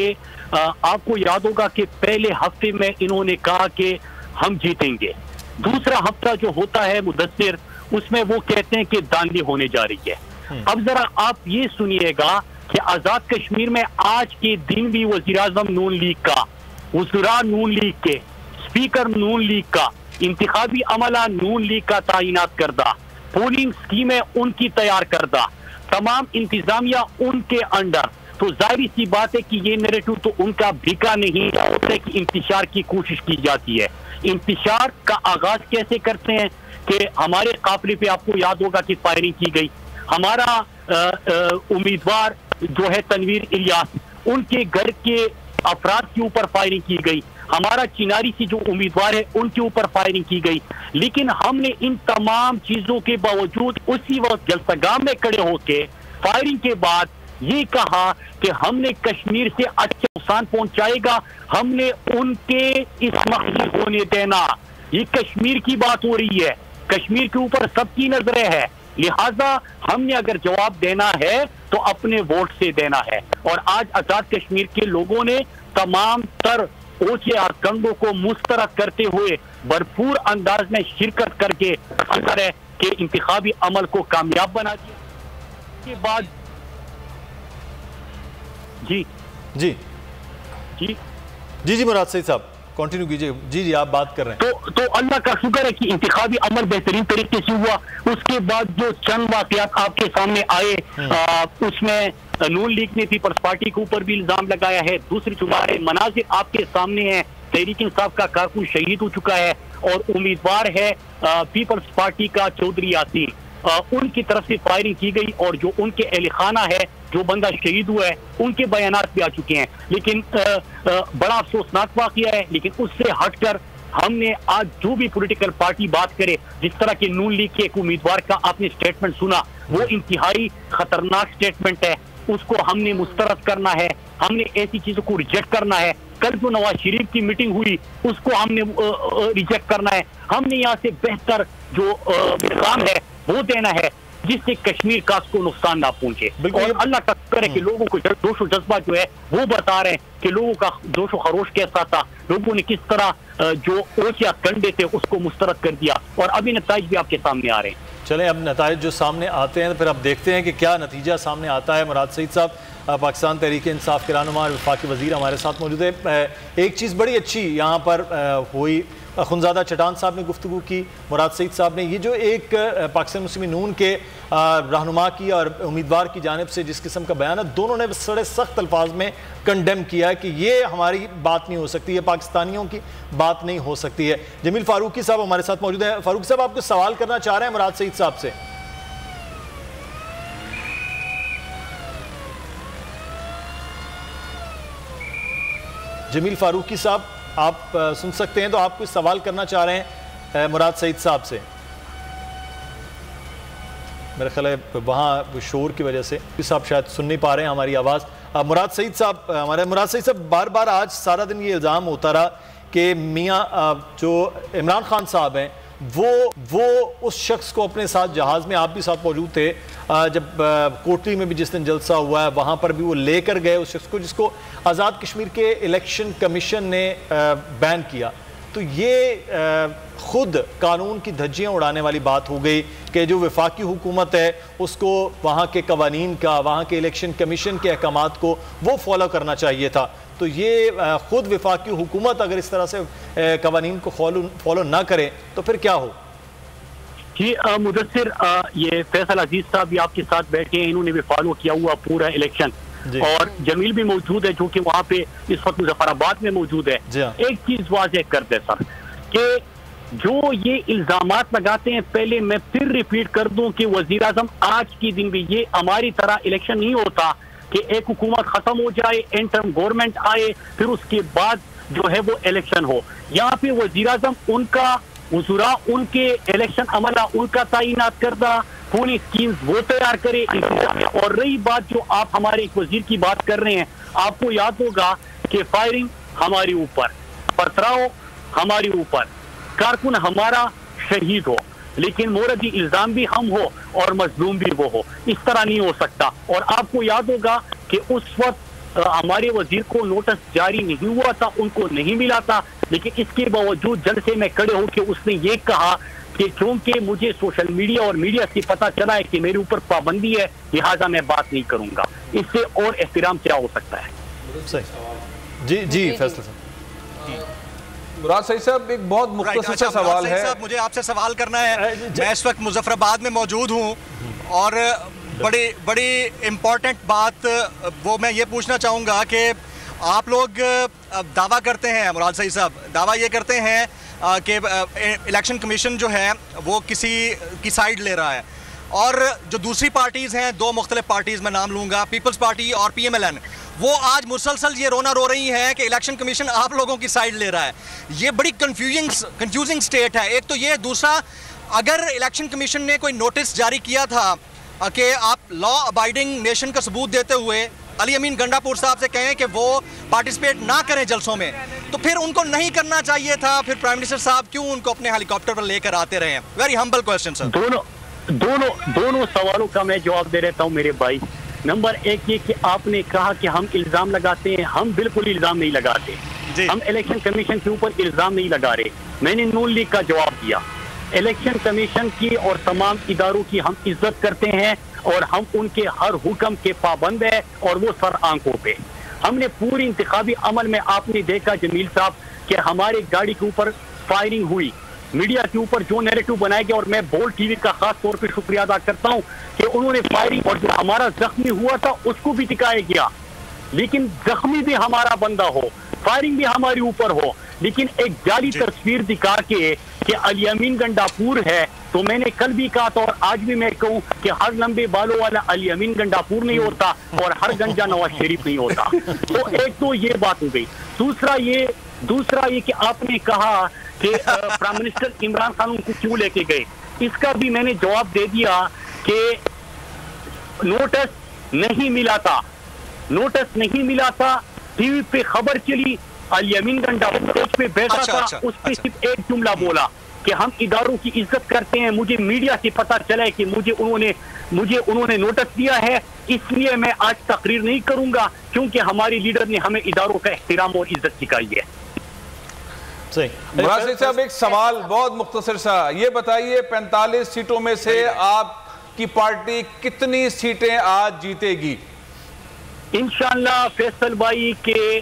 आपको याद होगा कि पहले हफ्ते में इन्होंने कहा कि हम जीतेंगे। दूसरा हफ्ता जो होता है मुदस्सिर, उसमें वो कहते हैं कि दांधी होने जा रही है। अब जरा आप ये सुनिएगा कि आज़ाद कश्मीर में आज के दिन भी वज़ीर-ए-आज़म नून लीग का, वज़ीरा नून लीग के, स्पीकर नून लीग का, इंतखाबी अमला नून लीग का तैनात करदा, पोलिंग स्कीमें उनकी तैयार करदा, तमाम इंतजामिया उनके अंडर, तो जाहिर सी बात है कि ये नैरेटिव तो उनका बिका नहीं होता कि इंतशार की कोशिश की जाती है। इंतशार का आगाज कैसे करते हैं कि हमारे काफिले पे आपको याद होगा कि फायरिंग की गई, हमारा उम्मीदवार जो है तनवीर इलियास, उनके घर के अफराद के ऊपर फायरिंग की गई, हमारा चिनारी से जो उम्मीदवार है उनके ऊपर फायरिंग की गई। लेकिन हमने इन तमाम चीजों के बावजूद उसी वक्त जलसगाम में खड़े होकर फायरिंग के बाद ये कहा कि हमने कश्मीर से अच्छा नुकसान पहुंचाएगा, हमने उनके इस मकसद होने देना। ये कश्मीर की बात हो रही है, कश्मीर के ऊपर सबकी नजरें है, लिहाजा हमने अगर जवाब देना है तो अपने वोट से देना है। और आज आजाद कश्मीर के लोगों ने तमाम तर ओछे और कंगों को मुस्तरद करते हुए भरपूर अंदाज में शिरकत करके अंदर के इंतखाबी अमल को कामयाब बना दिया। के बाद जी जी जी जी जी मुराद सईद साहब कंटिन्यू कीजिए। जी जी आप बात कर रहे हैं। तो अल्लाह का शुक्र है कि इंतखाबी अमल बेहतरीन तरीके से हुआ। उसके बाद जो चंद वाकयात आपके सामने आए, उसमें नून लीग ने पीपल्स पार्टी के ऊपर भी इल्जाम लगाया है। दूसरी तुम्हारे मनाजिर आपके सामने है, तहरीक इंसाफ का कारकुन शहीद हो चुका है और उम्मीदवार है पीपल्स पार्टी का चौधरी यासीन, उनकी तरफ से फायरिंग की गई और जो उनके अहल खाना है, जो बंदा शहीद हुआ है, उनके बयानात भी आ चुके हैं। लेकिन बड़ा अफसोसनाक वाकया है। लेकिन उससे हटकर हमने आज जो भी पॉलिटिकल पार्टी बात करे, जिस तरह के नून लीग के एक उम्मीदवार का आपने स्टेटमेंट सुना, वो इंतहाई खतरनाक स्टेटमेंट है, उसको हमने मुस्तरद करना है, हमने ऐसी चीजों को रिजेक्ट करना है। कल जो नवाज शरीफ की मीटिंग हुई उसको हमने रिजेक्ट करना है। हमने यहाँ से बेहतर जो काम है वो देना है जिससे कश्मीर का को नुकसान ना पहुंचे। और अल्लाह का शुक्र है कि लोगों को जोश जज्बा जो है वो बता रहे हैं कि लोगों का जोश खरोश कैसा था, लोगों ने किस तरह जो ओछिया कंडे थे उसको मुस्तरद कर दिया और अभी नतीजे भी आपके सामने आ रहे हैं। चलें अब नतीजे जो सामने आते हैं फिर अब देखते हैं कि क्या नतीजा सामने आता है। मुराद सईद साहब पाकिस्तान तहरीक इंसाफ के रहनुमा वफाकी वज़ीर हमारे साथ मौजूद है। एक चीज़ बड़ी अच्छी यहाँ पर हुई, खुनज़ादा चटान साहब ने गुफ्तगू की, मुराद सईद साहब ने ये जो एक पाकिस्तान मुस्लिम नून के रहनुमा की और उम्मीदवार की जानिब से जिस किस्म का बयान है, दोनों ने बड़े सख्त अल्फाज में कंडेम किया है कि ये हमारी बात नहीं हो सकती है, पाकिस्तानियों की बात नहीं हो सकती है। जमील फारूकी साहब हमारे साथ मौजूद हैं। फारूकी साहब आपको सवाल करना चाह रहे हैं मुराद सईद साहब से। जमील फारूकी साहब आप सुन सकते हैं, तो आप कुछ सवाल करना चाह रहे हैं मुराद सईद साहब से। मेरे ख्याल है वहाँ शोर की वजह से आप शायद सुन नहीं पा रहे हैं हमारी आवाज़। मुराद सईद साहब, हमारे मुराद सईद साहब, बार बार आज सारा दिन ये इल्ज़ाम होता रहा कि मियाँ जो इमरान खान साहब हैं वो उस शख्स को अपने साथ जहाज़ में, आप भी साथ मौजूद थे जब कोटली में भी जिस दिन जलसा हुआ है वहाँ पर भी वो लेकर गए उस शख्स को जिसको आज़ाद कश्मीर के इलेक्शन कमीशन ने बैन किया। तो ये खुद कानून की धज्जियाँ उड़ाने वाली बात हो गई कि जो वफाकी हुकूमत है उसको वहाँ के कवानीन का, वहाँ के इलेक्शन कमीशन के अहकामात को वो फॉलो करना चाहिए था। तो ये खुद वफाकी हुकूमत अगर इस तरह से कवानीन को फॉलो ना करे तो फिर क्या हो? जी मुदस्सिर, ये फैसल अजीज साहब भी आपके साथ बैठे हैं, इन्होंने भी फॉलो किया हुआ पूरा इलेक्शन, और जमील भी मौजूद है जो कि वहाँ पे इस वक्त मुजफ्फराबाद में मौजूद है। एक चीज वाज़ेह कर दे सर कि जो ये इल्जामात लगाते हैं, पहले मैं फिर रिपीट कर दूं कि वजीर आजम आज के दिन भी ये हमारी तरह इलेक्शन नहीं होता कि एक हुकूमत खत्म हो जाए, इंटर्म गवर्नमेंट आए, फिर उसके बाद जो है वो इलेक्शन हो। यहाँ पे वजीर आजम उनका वज़ुरा, उनके इलेक्शन अमला उनका तैनात करदा, पूरी स्कीम्स वो तैयार करे। और रही बात जो आप हमारे एक वजीर की बात कर रहे हैं, आपको याद होगा कि फायरिंग हमारे ऊपर, पथराव हमारे ऊपर, कारकुन हमारा शहीद हो, लेकिन मोरदी इल्जाम भी हम हो और मजलूम भी वो हो। इस तरह नहीं हो सकता। और आपको याद होगा कि उस वक्त हमारे वजीर को नोटिस जारी नहीं हुआ था, उनको नहीं मिला था, लेकिन इसके बावजूद जलसे में खड़े होकर उसने ये कहा कि क्योंकि मुझे सोशल मीडिया और मीडिया से पता चला है कि मेरे ऊपर पाबंदी है, लिहाजा मैं बात नहीं करूंगा। इससे और एहतराम क्या हो सकता है? जी जी फैसला साहब। मुराद सईद साहब, एक बहुत मुख्तसर सा सवाल है। मुझे आपसे सवाल करना है। मैं इस वक्त मुजफ्फराबाद में मौजूद हूँ और बड़ी इम्पोर्टेंट बात वो मैं ये पूछना चाहूँगा कि आप लोग दावा करते हैं, मुराद सईद साहब दावा ये करते हैं कि इलेक्शन कमीशन जो है वो किसी की साइड ले रहा है, और जो दूसरी पार्टीज़ हैं, दो मुख्तलिफ पार्टीज़ मैं नाम लूँगा, पीपल्स पार्टी और PMLN, वो आज मुसलसल ये रोना रो रही हैं कि इलेक्शन कमीशन आप लोगों की साइड ले रहा है। ये बड़ी कंफ्यूजिंग स्टेट है। एक तो ये, दूसरा अगर इलेक्शन कमीशन ने कोई नोटिस जारी किया था कि आप लॉ अबाइडिंग नेशन का सबूत देते हुए अली अमीन गंडापुर साहब से कहें कि वो पार्टिसिपेट ना करें जलसों में, तो फिर उनको नहीं करना चाहिए था। फिर प्राइम मिनिस्टर साहब क्यों उनको अपने हेलीकॉप्टर पर लेकर आते रहे? Very humble question sir. दोनों सवालों का मैं जवाब दे रहता हूं मेरे भाई। नंबर एक ये कि आपने कहा कि हम इल्जाम लगाते हैं, हम बिल्कुल इल्जाम नहीं लगाते, हम इलेक्शन कमीशन के ऊपर इल्जाम नहीं लगा रहे। मैंने नून लीग का जवाब दिया, इलेक्शन कमीशन की और तमाम इदारों की हम इज्जत करते हैं और हम उनके हर हुक्म के पाबंद है और वो सर आंखों पे। हमने पूरी इंतखाबी अमल में आपने देखा जमील साहब कि हमारे गाड़ी के ऊपर फायरिंग हुई, मीडिया के ऊपर जो नैरेटिव बनाया गया, और मैं बोल्ड टीवी का खास तौर पे शुक्रिया अदा करता हूं कि उन्होंने फायरिंग, और जो हमारा जख्मी हुआ था उसको भी टिकाया गया, लेकिन जख्मी भी हमारा बंदा हो, फायरिंग भी हमारे ऊपर हो, लेकिन एक जाली तस्वीर दिखा के कि अली अमीन गंडापुर है। तो मैंने कल भी कहा था और आज भी मैं कहूं कि हर लंबे बालों वाला अली अमीन गंडापुर नहीं होता और हर गंजा नवाज शरीफ नहीं होता। तो एक तो ये बात हो गई। दूसरा ये कि आपने कहा कि प्राइम मिनिस्टर इमरान खान उनको क्यों लेके गए, इसका भी मैंने जवाब दे दिया कि नोटिस नहीं मिला था, टीवी पे खबर चली, अली अमीन गंडापुर पे बैठा था, उस पे सिर्फ एक जुमला बोला कि हम इदारों की इज्जत करते हैं, मुझे मीडिया से पता चला है कि मुझे उन्होंने नोटिस दिया है, इसलिए मैं आज तकरीर नहीं करूंगा क्योंकि हमारे लीडर ने हमें इदारों का एहतराम और इज्जत सिखाई है। मुराद साहब एक सवाल बहुत मुख्तसर सा, ये बताइए 45 सीटों में से आपकी पार्टी कितनी सीटें आज जीतेगी? इंशाअल्लाह फैसल भाई के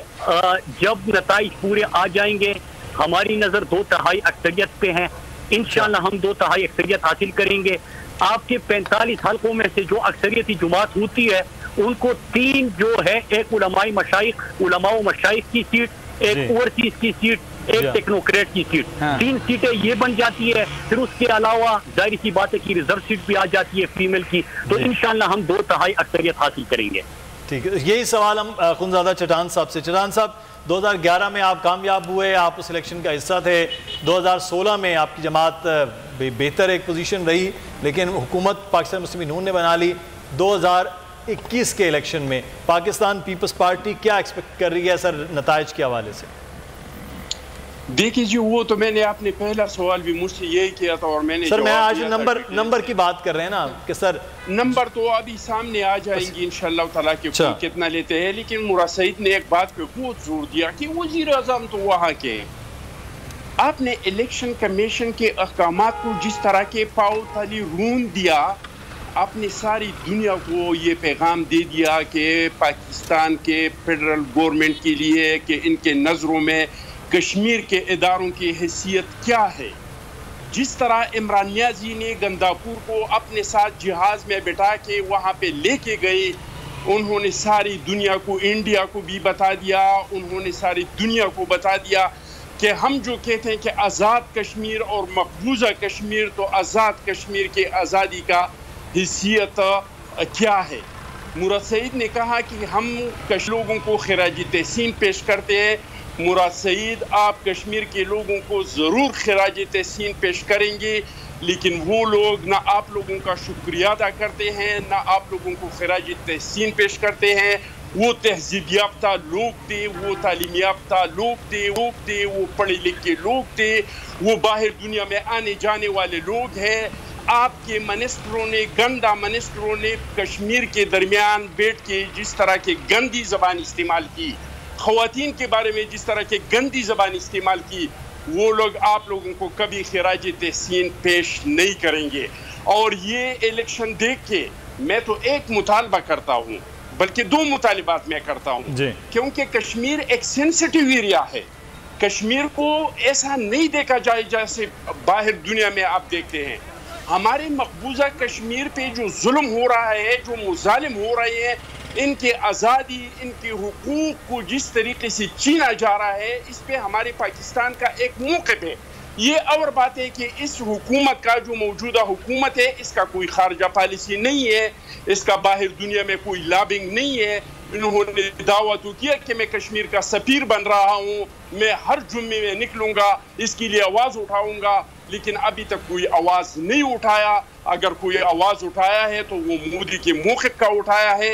जब नताइज पूरे आ जाएंगे, हमारी नजर 2/3 अक्सरियत पे है, इंशाअल्लाह हम 2/3 अक्सरियत हासिल करेंगे। आपके 45 हल्कों में से जो अक्सरियती जुमात होती है उनको 3 जो है, एक उलमाई मशाइख की सीट, एक ओवरसीज की सीट, एक टेक्नोक्रेट की सीट, 3 सीटें ये बन जाती है। फिर उसके अलावा जाहिर सी बात है कि रिजर्व सीट भी आ जाती है फीमेल की, तो इंशाअल्लाह हम 2/3 अक्सरियत हासिल करेंगे। ठीक है, यही सवाल हम खुनजादा चटान साहब से। चटान साहब, 2011 में आप कामयाब हुए, आप उस इलेक्शन का हिस्सा थे। 2016 में आपकी जमात बेहतर एक पोजीशन रही, लेकिन हुकूमत पाकिस्तान मुस्लिम नून ने बना ली। 2021 के इलेक्शन में पाकिस्तान पीपल्स पार्टी क्या एक्सपेक्ट कर रही है सर नताइज के हवाले से? देखिए जी, वो तो मैंने आपने पहला सवाल भी मुझसे यही किया था और मैंने सर मैं आज नंबर की बात कर रहे हैं ना कि सर नंबर तो अभी सामने आ जाएंगी इंशाअल्लाह ताला कि कितना लेते हैं। लेकिन मुराद सईद ने एक बात पे बहुत जोर दिया कि वज़ीर आज़म तो वहाँ के, आपने इलेक्शन कमीशन के अहकामात को जिस तरह के पाव तली रून दिया, आपने सारी दुनिया को ये पैगाम दे दिया कि पाकिस्तान के फेडरल गवर्नमेंट के लिए कि इनके नज़रों में कश्मीर के इदारों की हैसियत क्या है। जिस तरह इमरान नियाज़ी ने गंडापुर को अपने साथ जहाज़ में बिठा के वहाँ पे लेके गए, उन्होंने सारी दुनिया को, इंडिया को भी बता दिया, उन्होंने सारी दुनिया को बता दिया कि हम जो कहते हैं कि आज़ाद कश्मीर और मकबूजा कश्मीर, तो आज़ाद कश्मीर के आज़ादी का हैसियत क्या है। मुराद सईद ने कहा कि हम लोगों को खिराज तहसीन पेश करते हैं। मुराद सईद, आप कश्मीर के लोगों को ज़रूर खिराज तहसीन पेश करेंगे, लेकिन वो लोग ना आप लोगों का शुक्रिया अदा करते हैं, ना आप लोगों को खिराज तहसीन पेश करते हैं। वो तहजीब याफ्ता लोग थे, वो तालीम याफ्ता लोग थे, वो पढ़े लिखे लोग थे, वो बाहर दुनिया में आने जाने वाले लोग हैं। आपके मिनिस्टरों ने, गंदा मिनिस्टरों ने कश्मीर के दरमियान बैठ के जिस तरह की गंदी ज़बान इस्तेमाल की, ख़वातीन के बारे में जिस तरह की गंदी ज़बान इस्तेमाल की, वो लोग आप लोगों को कभी खिराज तहसीन पेश नहीं करेंगे। और ये इलेक्शन देख के मैं तो एक मुतालबा करता हूँ, बल्कि 2 मुतालबात मैं करता हूँ, क्योंकि कश्मीर एक सेंसिटिव एरिया है। कश्मीर को ऐसा नहीं देखा जाए जैसे बाहर दुनिया में आप देखते हैं। हमारे मकबूजा कश्मीर पे जो जुल्म हो रहा है, जो मुजालिम हो रहे हैं, इनके आज़ादी, इनके हुकूक को जिस तरीके से छीना जा रहा है, इस पे हमारे पाकिस्तान का एक मौक़िफ़ है। ये और बात है कि इस हुकूमत का जो मौजूदा हुकूमत है, इसका कोई खारजा पॉलिसी नहीं है, इसका बाहर दुनिया में कोई लॉबिंग नहीं है। इन्होंने दावा तो किया कि मैं कश्मीर का सफीर बन रहा हूँ, मैं हर जुम्मे में निकलूँगा, इसके लिए आवाज़ उठाऊँगा, लेकिन अभी तक कोई आवाज़ नहीं उठाया। अगर कोई आवाज़ उठाया है तो वो मोदी के मौक़िफ़ का उठाया है,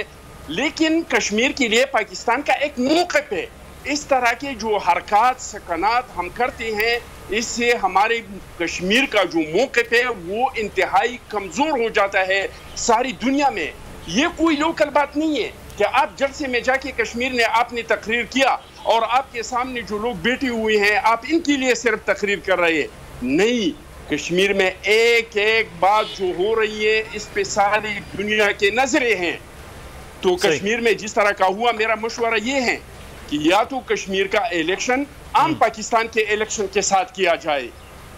लेकिन कश्मीर के लिए पाकिस्तान का एक मौक़िफ़ है। इस तरह के जो हरकत सकनात हम करते हैं, इससे हमारे कश्मीर का जो मौक़िफ़ है वो इंतहाई कमज़ोर हो जाता है सारी दुनिया में। ये कोई लोकल बात नहीं है कि आप जलसे में जाके कश्मीर ने आपने तकरीर किया और आपके सामने जो लोग बैठे हुए हैं आप इनके लिए सिर्फ तकरीर कर रहे हैं। नहीं, कश्मीर में एक एक बात जो हो रही है इस पे सारी दुनिया के नजरें हैं। तो कश्मीर में जिस तरह का हुआ, मेरा मशवरा ये है कि या तो कश्मीर का इलेक्शन आम पाकिस्तान के इलेक्शन के साथ किया जाए,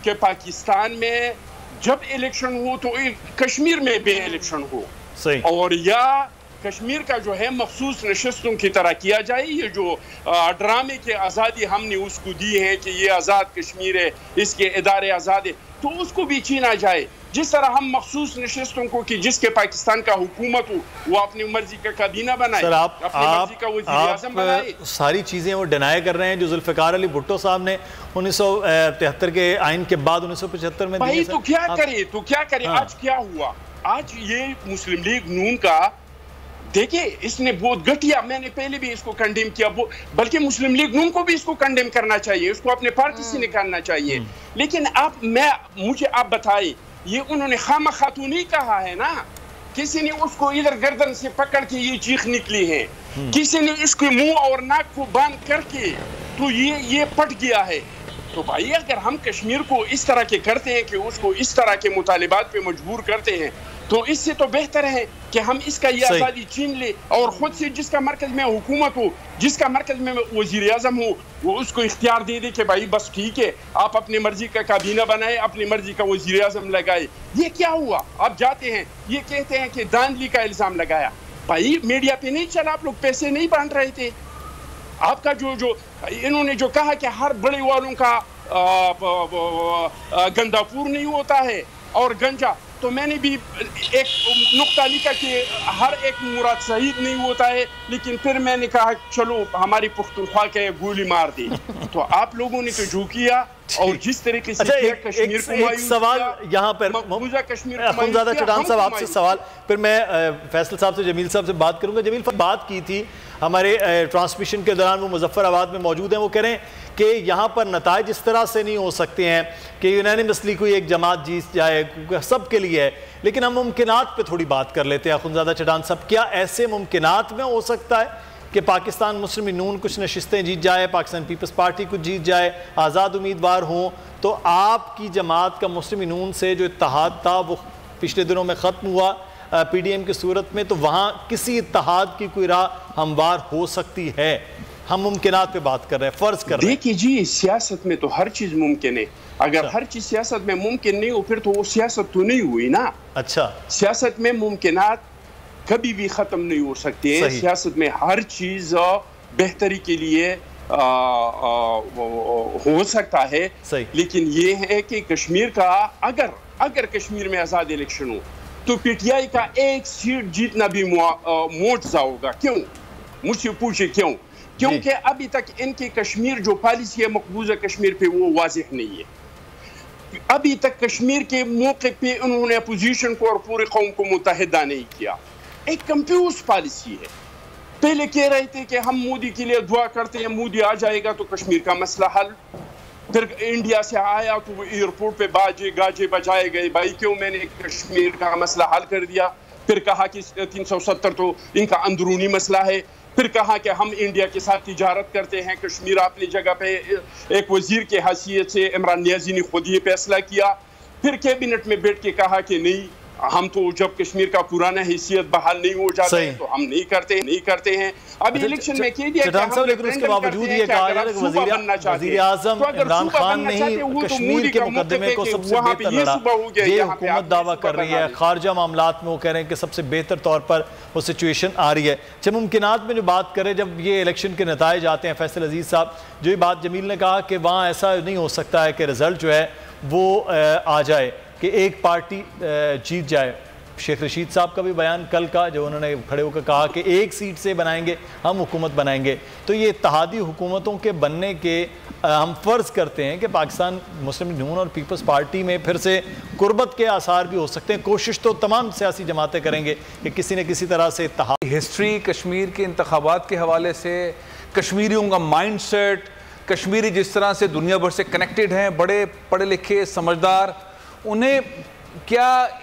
कि पाकिस्तान में जब इलेक्शन हो तो कश्मीर में भी इलेक्शन हो, और या कश्मीर का जो है मखसूस नशस्तों की तरह किया जाए। ये जो ड्रामे के आज़ादी हमने उसको दी है कि ये आज़ाद कश्मीर है, इसके इदारे आज़ाद है, तो उसको भी छीना जाए। जिस तरह हम मखसूस नशस्तों को कि जिसके पाकिस्तान का हुकूमत हो वो अपनी मर्जी का काबीना बनाए, अपनी मर्जी का वज़ीर-ए-आज़म बनाए। सारी चीज़ें वो डिनाई कर रहे हैं जो जुल्फ़िकार अली भुट्टो साहब ने 1973 के आइन के बाद 1975 में भाई तो क्या करे आज क्या हुआ? आज ये मुस्लिम लीग नून का देखिए, इसने बहुत घटिया, मैंने पहले भी इसको कंडेम किया, बल्कि मुस्लिम लीग नून को भी इसको कंडेम करना चाहिए, इसको अपने पार्टी से निकालना चाहिए। लेकिन मुझे आप बताइए, ये उन्होंने खामा तो नहीं कहा है ना, किसी ने उसको इधर गर्दन से पकड़ के ये चीख निकली है, किसी ने इसके मुंह और नाक को बांध करके तो ये पट गया है। तो भाई अगर हम कश्मीर को इस तरह के करते हैं कि उसको इस तरह के मुतालिबात पे मजबूर करते हैं, तो इससे तो बेहतर है कि हम इसका ये आज़ादी छीन ले और खुद से जिसका मरकज में हुकूमत हो, जिसका मरकज में वज़ीर-ए-आज़म हो, वो उसको इख्तियार दे दे कि भाई बस ठीक है, आप अपनी मर्जी का काबीना बनाए, अपनी मर्जी का वज़ीर-ए-आज़म लगाए। ये क्या हुआ? आप जाते हैं, ये कहते हैं कि धांधली का इल्ज़ाम लगाया। भाई मीडिया पे नहीं चला, आप लोग पैसे नहीं बांट रहे थे। आपका जो इन्होंने जो कहा कि हर बड़े वालों का गंदापुर नहीं होता है और गंजा, तो मैंने भी एक नुक्ता लिखा कि हर एक मुराद शहीद नहीं होता है, लेकिन फिर मैंने कहा चलो हमारी पुख्तनख्वा के गोली मार दी। तो आप लोगों ने तो जो किया और जिस तरीके से कश्मीर को एक सवाल यहाँ पर अखुनज़ादा चढ़ान साहब आपसे सवाल, फिर मैं फैसल साहब से, जमील साहब से बात करूँगा। जमील बात की थी हमारे ट्रांसमिशन के दौरान, वो मुजफ्फराबाद में मौजूद हैं, वो कह रहे हैं कि यहाँ पर नताइज इस तरह से नहीं हो सकते हैं कि यूनानिमसली कोई एक जमात जीत जाए, सब के लिए है, लेकिन हम मुमकिनात पे थोड़ी बात कर लेते हैं। अखुनज़ादा चढ़ान साहब, क्या ऐसे मुमकिनात में हो सकता है कि पाकिस्तान मुस्लिम नून कुछ नशिस्तें जीत जाए, पाकिस्तान पीपल्स पार्टी कुछ जीत जाए, आज़ाद उम्मीदवार हों, तो आपकी जमात का मुस्लिम नून से जो इत्तेहाद था वो पिछले दिनों में ख़त्म हुआ PDM की सूरत में, तो वहाँ किसी इत्तेहाद की कोई राह हमवार हो सकती है? हम मुमकिनात पे बात कर रहे हैं, फ़र्ज़ कर रहे हैं। देखिए जी, सियासत में तो हर चीज़ मुमकिन है। अगर हर चीज़ सियासत में मुमकिन नहीं हो फिर तो वो सियासत तो नहीं हुई ना। अच्छा, सियासत में मुमकिनात कभी भी ख़त्म नहीं हो सकती है। सियासत में हर चीज़ बेहतरी के लिए हो सकता है, लेकिन ये है कि कश्मीर का अगर कश्मीर में आज़ाद इलेक्शन हो तो PTI का एक सीट जीतना भी मुआवजा होगा। क्यों? मुझसे पूछे क्यों? क्योंकि अभी तक इनकी कश्मीर जो पॉलिसी है मकबूजा कश्मीर पे वो वाज़ेह नहीं है। अभी तक कश्मीर के मौके पे उन्होंने अपोजिशन को और पूरे कौम को मुत्तहिदा नहीं किया। एक कंफ्यूज पॉलिसी है। पहले कह रहे थे कि हम मोदी के लिए दुआ करते हैं, मोदी आ जाएगा तो कश्मीर का मसला हल। फिर इंडिया से आया तो वो एयरपोर्ट पे बाजे गाजे बजाए गए, भाई क्यों मैंने कश्मीर का मसला हल कर दिया। फिर कहा कि 370 तो इनका अंदरूनी मसला है। फिर कहा कि हम इंडिया के साथ तिजारत करते हैं, कश्मीर अपनी जगह पे एक वजीर के हैसियत से इमरान नियाज़ी ने खुद ये फैसला किया। फिर कैबिनेट में बैठ के कहा कि नहीं, हम तो जब कश्मीर का पुराना हैसियत बहाल नहीं हो जाता है तो हम नहीं करते हैं। अभी इलेक्शन में कह दिया लेकिन उसके बावजूद ये कहा जा रहा है कि वज़ीर आज़म इमरान खान ने ही कश्मीर के मुकदमे को सबसे बेहतर लड़ा, ये हुकूमत दावा कर रही है। खारजा मामलात में वो कह रहे हैं कि सबसे बेहतर तौर पर वो सिचुएशन आ रही है। जब मुमकिनात में जो बात करें, जब ये इलेक्शन के नताइज आते हैं, फैसल अजीज़ साहब जो ये बात जमील ने कहा कि वहाँ ऐसा नहीं हो सकता है कि रिजल्ट जो है वो आ जाए कि एक पार्टी जीत जाए। शेख रशीद साहब का भी बयान कल का, जो उन्होंने खड़े होकर कहा कि एक सीट से बनाएंगे हम हुकूमत बनाएंगे। तो ये इत्तेहादी हुकूमतों के बनने के हम फ़र्ज़ करते हैं कि पाकिस्तान मुस्लिम लीग नून और पीपल्स पार्टी में फिर से कुर्बत के आसार भी हो सकते हैं। कोशिश तो तमाम सियासी जमातें करेंगे कि किसी न किसी तरह से इत्तेहाद। हिस्ट्री कश्मीर के इंतखाबात के हवाले से, कश्मीरियों का माइंड सेट, कश्मीरी जिस तरह से दुनिया भर से कनेक्टेड हैं, बड़े पढ़े लिखे समझदार, उन्हें क्या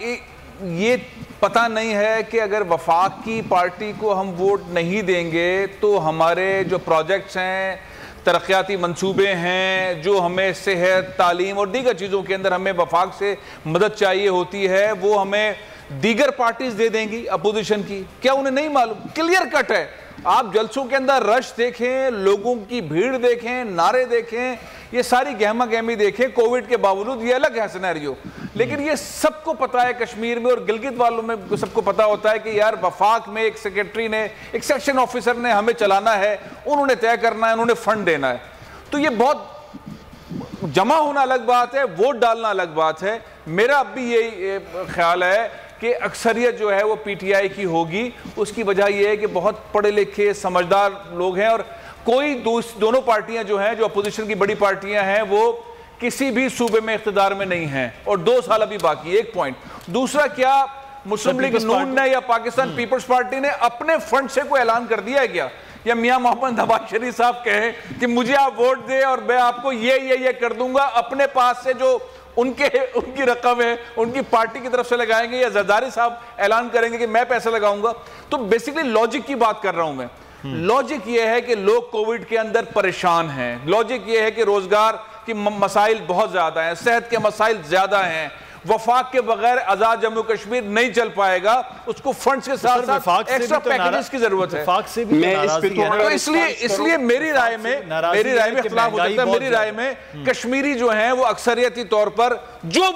ये पता नहीं है कि अगर वफाक की पार्टी को हम वोट नहीं देंगे तो हमारे जो प्रोजेक्ट्स हैं, तरक्याती मंसूबे हैं, जो हमें सेहत, तालीम और दीगर चीज़ों के अंदर हमें वफाक से मदद चाहिए होती है, वो हमें दीगर पार्टीज दे देंगी अपोजिशन की? क्या उन्हें नहीं मालूम? क्लियर कट है। आप जलसों के अंदर रश देखें, लोगों की भीड़ देखें, नारे देखें, ये सारी गहमा गहमी देखें। कोविड के बावजूद ये अलग है सिनेरियो, लेकिन ये सबको पता है कश्मीर में और गिलगित वालों में सबको पता होता है कि यार वफाक में एक सेक्रेटरी ने, एक सेक्शन ऑफिसर ने हमें चलाना है, उन्होंने तय करना है, उन्होंने फंड देना है। तो ये बहुत जमा होना अलग बात है, वोट डालना अलग बात है। मेरा अब भी यही ख्याल है कि अक्सरियत जो है वो पीटीआई की होगी। उसकी वजह यह है कि बहुत पढ़े लिखे समझदार लोग हैं और कोई दोनों पार्टियां जो हैं, जो अपोजिशन की बड़ी पार्टियां हैं, वो किसी भी सूबे में इख्तिदार में नहीं हैं और 2 साल अभी बाकी। एक पॉइंट। दूसरा, क्या मुस्लिम लीग नून ने या पाकिस्तान पीपल्स पार्टी ने अपने फंड से कोई ऐलान कर दिया है क्या? या मियां मोहम्मद नवाज शरीफ साहब कहें कि मुझे आप वोट दे और मैं आपको ये कर दूंगा, अपने पास से जो उनकी रकम है उनकी पार्टी की तरफ से लगाएंगे, या जरदारी साहब ऐलान करेंगे कि मैं पैसा लगाऊंगा? तो बेसिकली लॉजिक की बात कर रहा हूं मैं। लॉजिक ये है कि लोग कोविड के अंदर परेशान हैं। लॉजिक ये है कि रोजगार की मसाइल बहुत ज्यादा हैं, सेहत के मसाइल ज्यादा हैं। वफाक के बगैर आजाद जम्मू कश्मीर नहीं चल पाएगा, उसको फंड्स के साथ साथ एक्स्ट्रा पैकेजेस की जरूरत है। तो इसलिए मेरी राय में इख्तिलाफ हो सकता है। मेरी राय में कश्मीरी जो हैं वो अक्सरियती तौर पर जो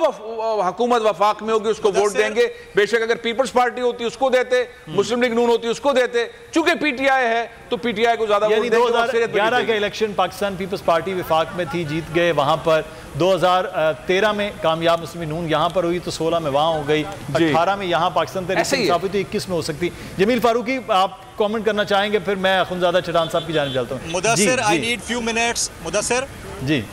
हुकूमत वफाक में होगी उसको वोट देंगे। बेशक अगर पीपल्स पार्टी होती उसको देते, मुस्लिम लीग नून होती उसको देते। चूंकि पीटीआई है तो पीटीआई को ज्यादा वोट देंगे। 2011 का इलेक्शन पाकिस्तान पीपल्स पार्टी वफाक में थी, जीत गए वहां पर। 2013 में कामयाब मुस्लिम लीग नून यहाँ पर हुई तो 16 में वहाँ हो गई, 18 में यहाँ पाकिस्तान तहरीक हुई तो 21 में हो सकती। जमील फारूकी, आप कमेंट करना चाहेंगे, फिर मैं अखुनज़ादा चटान साहब की जानिब चलता हूँ। Mudassir, I need few minutes. Mudassir ji,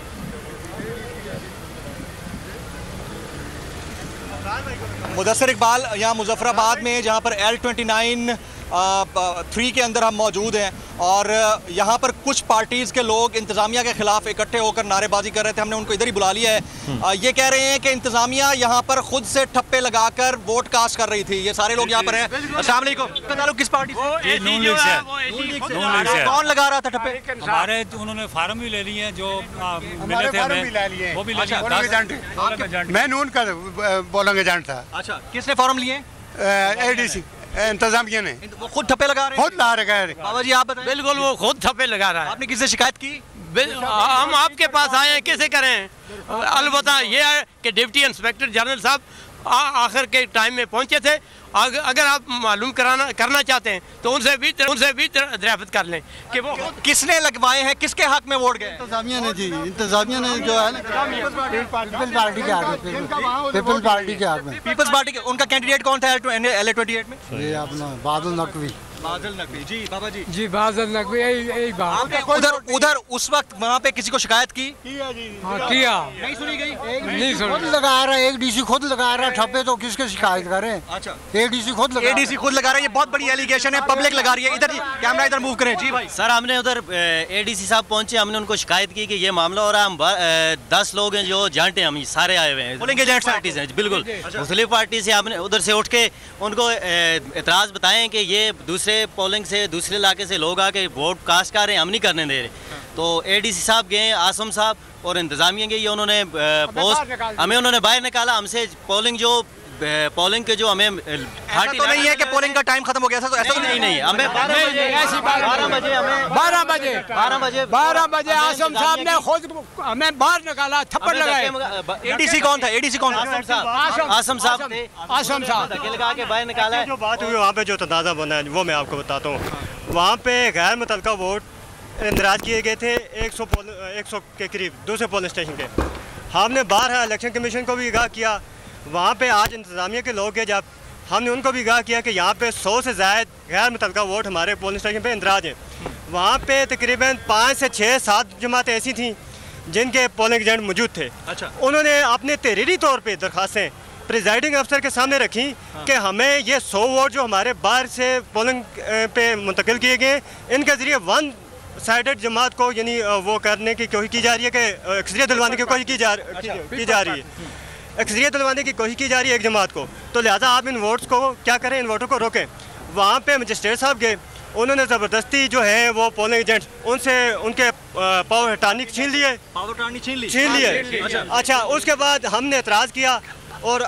Mudassir Iqbal यहाँ मुजफ्फराबाद में, जहाँ पर L29-3 के अंदर हम मौजूद हैं और यहाँ पर कुछ पार्टीज़ के लोग इंतज़ामिया के खिलाफ इकट्ठे होकर नारेबाजी कर रहे थे। हमने उनको इधर ही बुला लिया है। ये कह रहे हैं कि इंतज़ामिया यहाँ पर खुद से ठप्पे लगाकर वोट कास्ट कर रही थी। ये सारे लोग यहाँ पर हैं। अस्सलाम वालेकुम। किस पार्टी से? कौन लगा रहा था ठप्पे? हमारे उन्होंने फार्म भी ले लिए हैं, जो मिले थे हमें वो भी ले लिए। मैं नून का पोलिंग एजेंट था। अच्छा, किसने फॉर्म लिए? एडीसी इंतजामिया ने। वो खुद ठप्पे लगा रहे हैं? खुद ला रहे हैं। बाबा जी आप बताएं। बिल्कुल, वो खुद ठप्पे लगा रहा है। आपने किससे शिकायत की? हम आपके पास आए हैं, कैसे करें? अलबत्ता ये है कि डिप्टी इंस्पेक्टर जनरल साहब आखिर के टाइम में पहुंचे थे। अगर आप मालूम करना चाहते हैं तो उनसे भी दरियाफ्त कर लें कि वो किसने लगवाए हैं, किसके हक में वोट गए? इंतजामिया ने जी, इंतजामिया ने जो है पीपल्स पार्टी के हक में, पीपल्स पार्टी के हक में। पीपल्स पार्टी के उनका कैंडिडेट कौन था LA28 में? ये अपना बादल नकवी। बादल नकवी जी। बाबा जी? जी, बादल नकवी। यही बात। उधर उस वक्त वहाँ पे किसी को शिकायत की? किया। नहीं सुनी गई? नहीं सुनी। खुद लगा रहा है, एक डीसी खुद लगा रहा है ठप्पे, तो किसके शिकायत करें? अच्छा, एडीसी खुद लगा रहा है। ये बहुत बड़ी एलिगेशन है, पब्लिक लगा रही है। इधर कैमरा इधर मूव करें जी भाई। सर, हमने उधर एडीसी साहब पहुंचे, हमने उनको शिकायत की कि ये मामला हो रहा है। हम 10 लोग हैं जो जानते हैं, हम सारे आए हुए हैं, पोलिंग एजेंट पार्टीज हैं। बिल्कुल, मुस्लिम पार्टी से हमने उधर से उठ के उनको एतराज़ बताएं कि ये दूसरे पोलिंग से, दूसरे इलाके से लोग आके वोट कास्ट कर रहे हैं, हम नहीं करने दे रहे। तो एडीसी साहब गए, आसम साहब और इंतजामिया गई, उन्होंने पोस्ट हमें उन्होंने बाहर निकाला। हमसे पोलिंग जो पोलिंग के जो हमें ऐसा तो नहीं है कि पोलिंग का टाइम खत्म हो गया था, तो ऐसा नहीं हमें 12 बजे आसम साहब ने खुद हमें बाहर निकाला, थप्पड़ लगाए। एडीसी कौन था? एडीसी कौन था? आसम साहब थे। आसम साहब धक्के लगा के बाहर निकाला है। जो बात हुई वहाँ पे जो तनाज़ा बना है वो मैं आपको बताता हूँ। वहाँ पे गैर मुतल्लका वोट इंदराज किए गए थे 100 के करीब दूसरे पोलिंग स्टेशन के। हमने बारहा इलेक्शन कमीशन को भी आगाह किया। वहाँ पे आज इंतज़ामिया के लोग हैं, जब हमने उनको भी आगाह किया कि यहाँ पे 100 से ज़ायद गैर मुतल्लका वोट हमारे पोलिंग स्टेशन पे इंदराज हैं। वहाँ पे तकरीबन 5 से 6-7 जमातें ऐसी थीं जिनके पोलिंग एजेंट मौजूद थे। अच्छा। उन्होंने अपने तहरीरी तौर पर दरख्वास्तें प्रिजाइडिंग अफसर के सामने रखी कि हमें ये 100 वोट जो हमारे बाहर से पोलिंग पे मुंतकिल किए गए, इनके ज़रिए वन साइडेड जमात को यानी वो करने की कोशिश की जा रही है कि अक्सरियत दिलवाने की कोशिश की जा रही है, अक्सरियत दिलवाने की कोशिश की जा रही है एक जमात को। तो लिहाजा आप इन वोट्स को क्या करें, इन वोटों को रोकें। वहाँ पे मजिस्ट्रेट साहब गए, उन्होंने ज़बरदस्ती जो है वो पोलिंग एजेंट्स उनसे उनके पावर हटाने छीन लिए। अच्छा, उसके बाद हमने एतराज़ किया और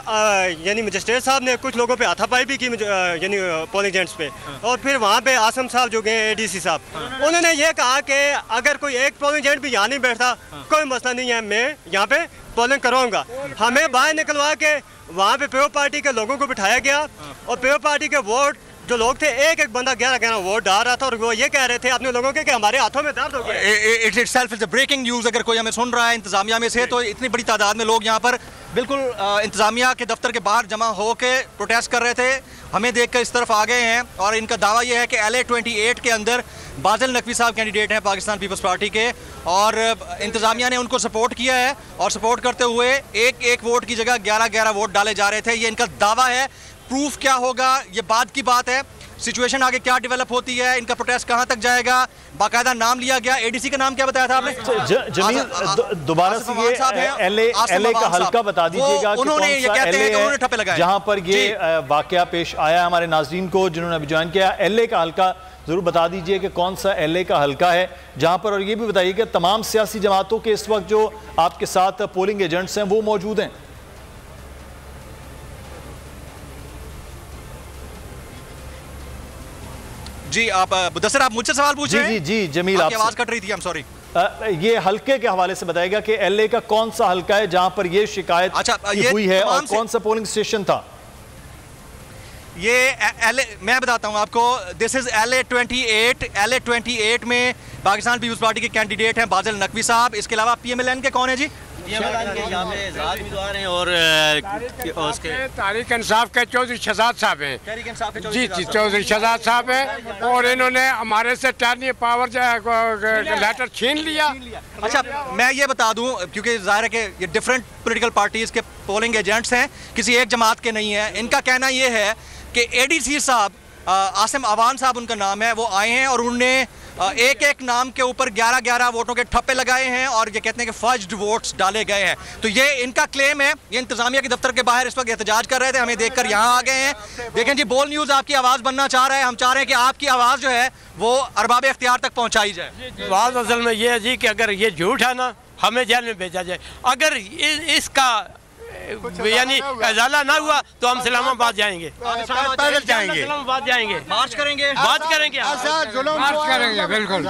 यानी मजिस्ट्रेट साहब ने कुछ लोगों पे हाथापाई भी की यानी पोलिंग एजेंट्स पे। और फिर वहाँ पे आसम साहब जो गए एडीसी साहब, उन्होंने ये कहा कि अगर कोई एक पोलिंग एजेंट भी यहाँ नहीं बैठता कोई मसला नहीं है, मैं यहाँ पे पोलिंग करवाऊँगा। हमें बाहर निकलवा के वहाँ पे पीओ पार्टी के लोगों को बिठाया गया और पीओ पार्टी के वोट जो लोग थे एक एक बंदा 11 वोट डाल रहा था और वो ये कह रहे थे अपने लोगों के कि हमारे हाथों में दर्द हो गया। It's itself is a breaking news. अगर कोई हमें सुन रहा है इंतजामिया में से, तो इतनी बड़ी तादाद में लोग यहाँ पर बिल्कुल इंतजामिया के दफ्तर के बाहर जमा हो के प्रोटेस्ट कर रहे थे, हमें देखकर इस तरफ आ गए हैं। और इनका दावा यह है कि LA-28 के अंदर बाज़िल नकवी साहब कैंडिडेट हैं पाकिस्तान पीपल्स पार्टी के, और इंतजामिया ने उनको सपोर्ट किया है और सपोर्ट करते हुए एक वोट की जगह 11 वोट डाले जा रहे थे। ये इनका दावा है। प्रूफ क्या होगा ये बाद की बात है, सिचुएशन आगे क्या डेवलप होती है, इनका प्रोटेस्ट कहां तक जाएगा। बाकायदा नाम लिया गया, एडीसी का नाम क्या बताया था आपने? जमील दोबारा से ये LA का हल्का बता दीजिएगा कि उन्होंने ये कहते हैं कि उन्होंने ठप्पे लगाए जहां पर ये वाकया पेश आया। हमारे नाज़रीन को जिन्होंने अभी ज्वाइन किया, LA का हल्का जरूर बता दीजिए कि कौन सा LA का हल्का है जहां पर, और ये भी बताइए कि तमाम सियासी जमातों के इस वक्त जो आपके साथ पोलिंग एजेंट्स हैं वो मौजूद हैं। जी आप मुदस्सिर, आप मुझसे सवाल पूछ रहे हैं? जी जमील, आपकी आवाज कट रही थी, आई एम सॉरी। ये हल्के के हवाले से बताएगा कि LA का कौन सा हल्का है जहां पर ये शिकायत हुई है और कौन सा पोलिंग स्टेशन था? ये LA, मैं बताता हूं आपको, दिस इज LA-28 में पाकिस्तान पीपल्स पार्टी के कैंडिडेट हैं बाज़िल नकवी साहब। इसके अलावा PMLN के कौन है जी? और तारीख इंसाफ के चौधरी शहजाद साहब हैं। जी चौधरी शहजाद साहब हैं, और इन्होंने हमारे से टर्नी पावर लेटर छीन लिया। अच्छा, मैं ये बता दूं क्योंकि जाहिर है कि ये डिफरेंट पॉलिटिकल पार्टीज के पोलिंग एजेंट्स हैं, किसी एक जमात के नहीं हैं। इनका कहना ये है कि एडीसी साहब, आसिम अवान साहब उनका नाम है, वो आए हैं और उन्होंने एक नाम के ऊपर 11 वोटों के ठप्पे लगाए हैं और ये कहते हैं कि फर्ज्ड वोट्स डाले गए हैं। तो ये इनका क्लेम है। ये इंतजामिया के दफ्तर के बाहर इस वक्त एहतजाज कर रहे थे, हमें देखकर यहाँ आ गए हैं। देखें जी, बोल न्यूज़ आपकी आवाज़ बनना चाह रहा है। हम चाह रहे हैं कि आपकी आवाज़ जो है वो अरबाब इख्तियार तक पहुँचाई जाए। बात असल में ये है जी कि अगर ये झूठ है ना, हमें जेल में भेजा जाए। अगर इसका यानी अजाला ना हुआ तो हम इस्लामाबाद जाएंगे, पैदल जाएंगे, इस्लामाबाद जाएंगे, मार्च करेंगे, मार्च करेंगे, बिल्कुल।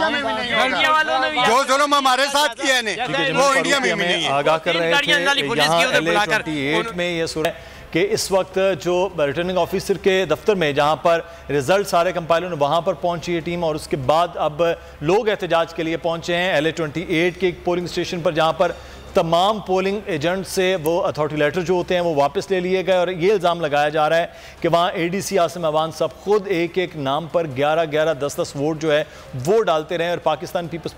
जो जुल्म हमारे साथ किया है वो इंडिया में नहीं है। आगाह कर रहे थे यहाँ LA-28 में ये सुना कि इस वक्त जो रिटर्निंग ऑफिसर के दफ्तर में जहां पर रिजल्ट सारे कंपाइलर ने वहां पर पहुंची है टीम, और उसके बाद अब लोग एहतजाज के लिए पहुंचे हैं LA-28 के एक पोलिंग स्टेशन पर जहां पर तमाम पोलिंग एजेंट से वो अथॉरिटी लेटर जो होते हैं वो वापस ले लिए गए। और ये इल्ज़ाम लगाया जा रहा है कि वहाँ एडीसी आसिम अवान साहब खुद एक नाम पर 11 10 वोट जो है वो डालते रहे और पाकिस्तान पीपल्स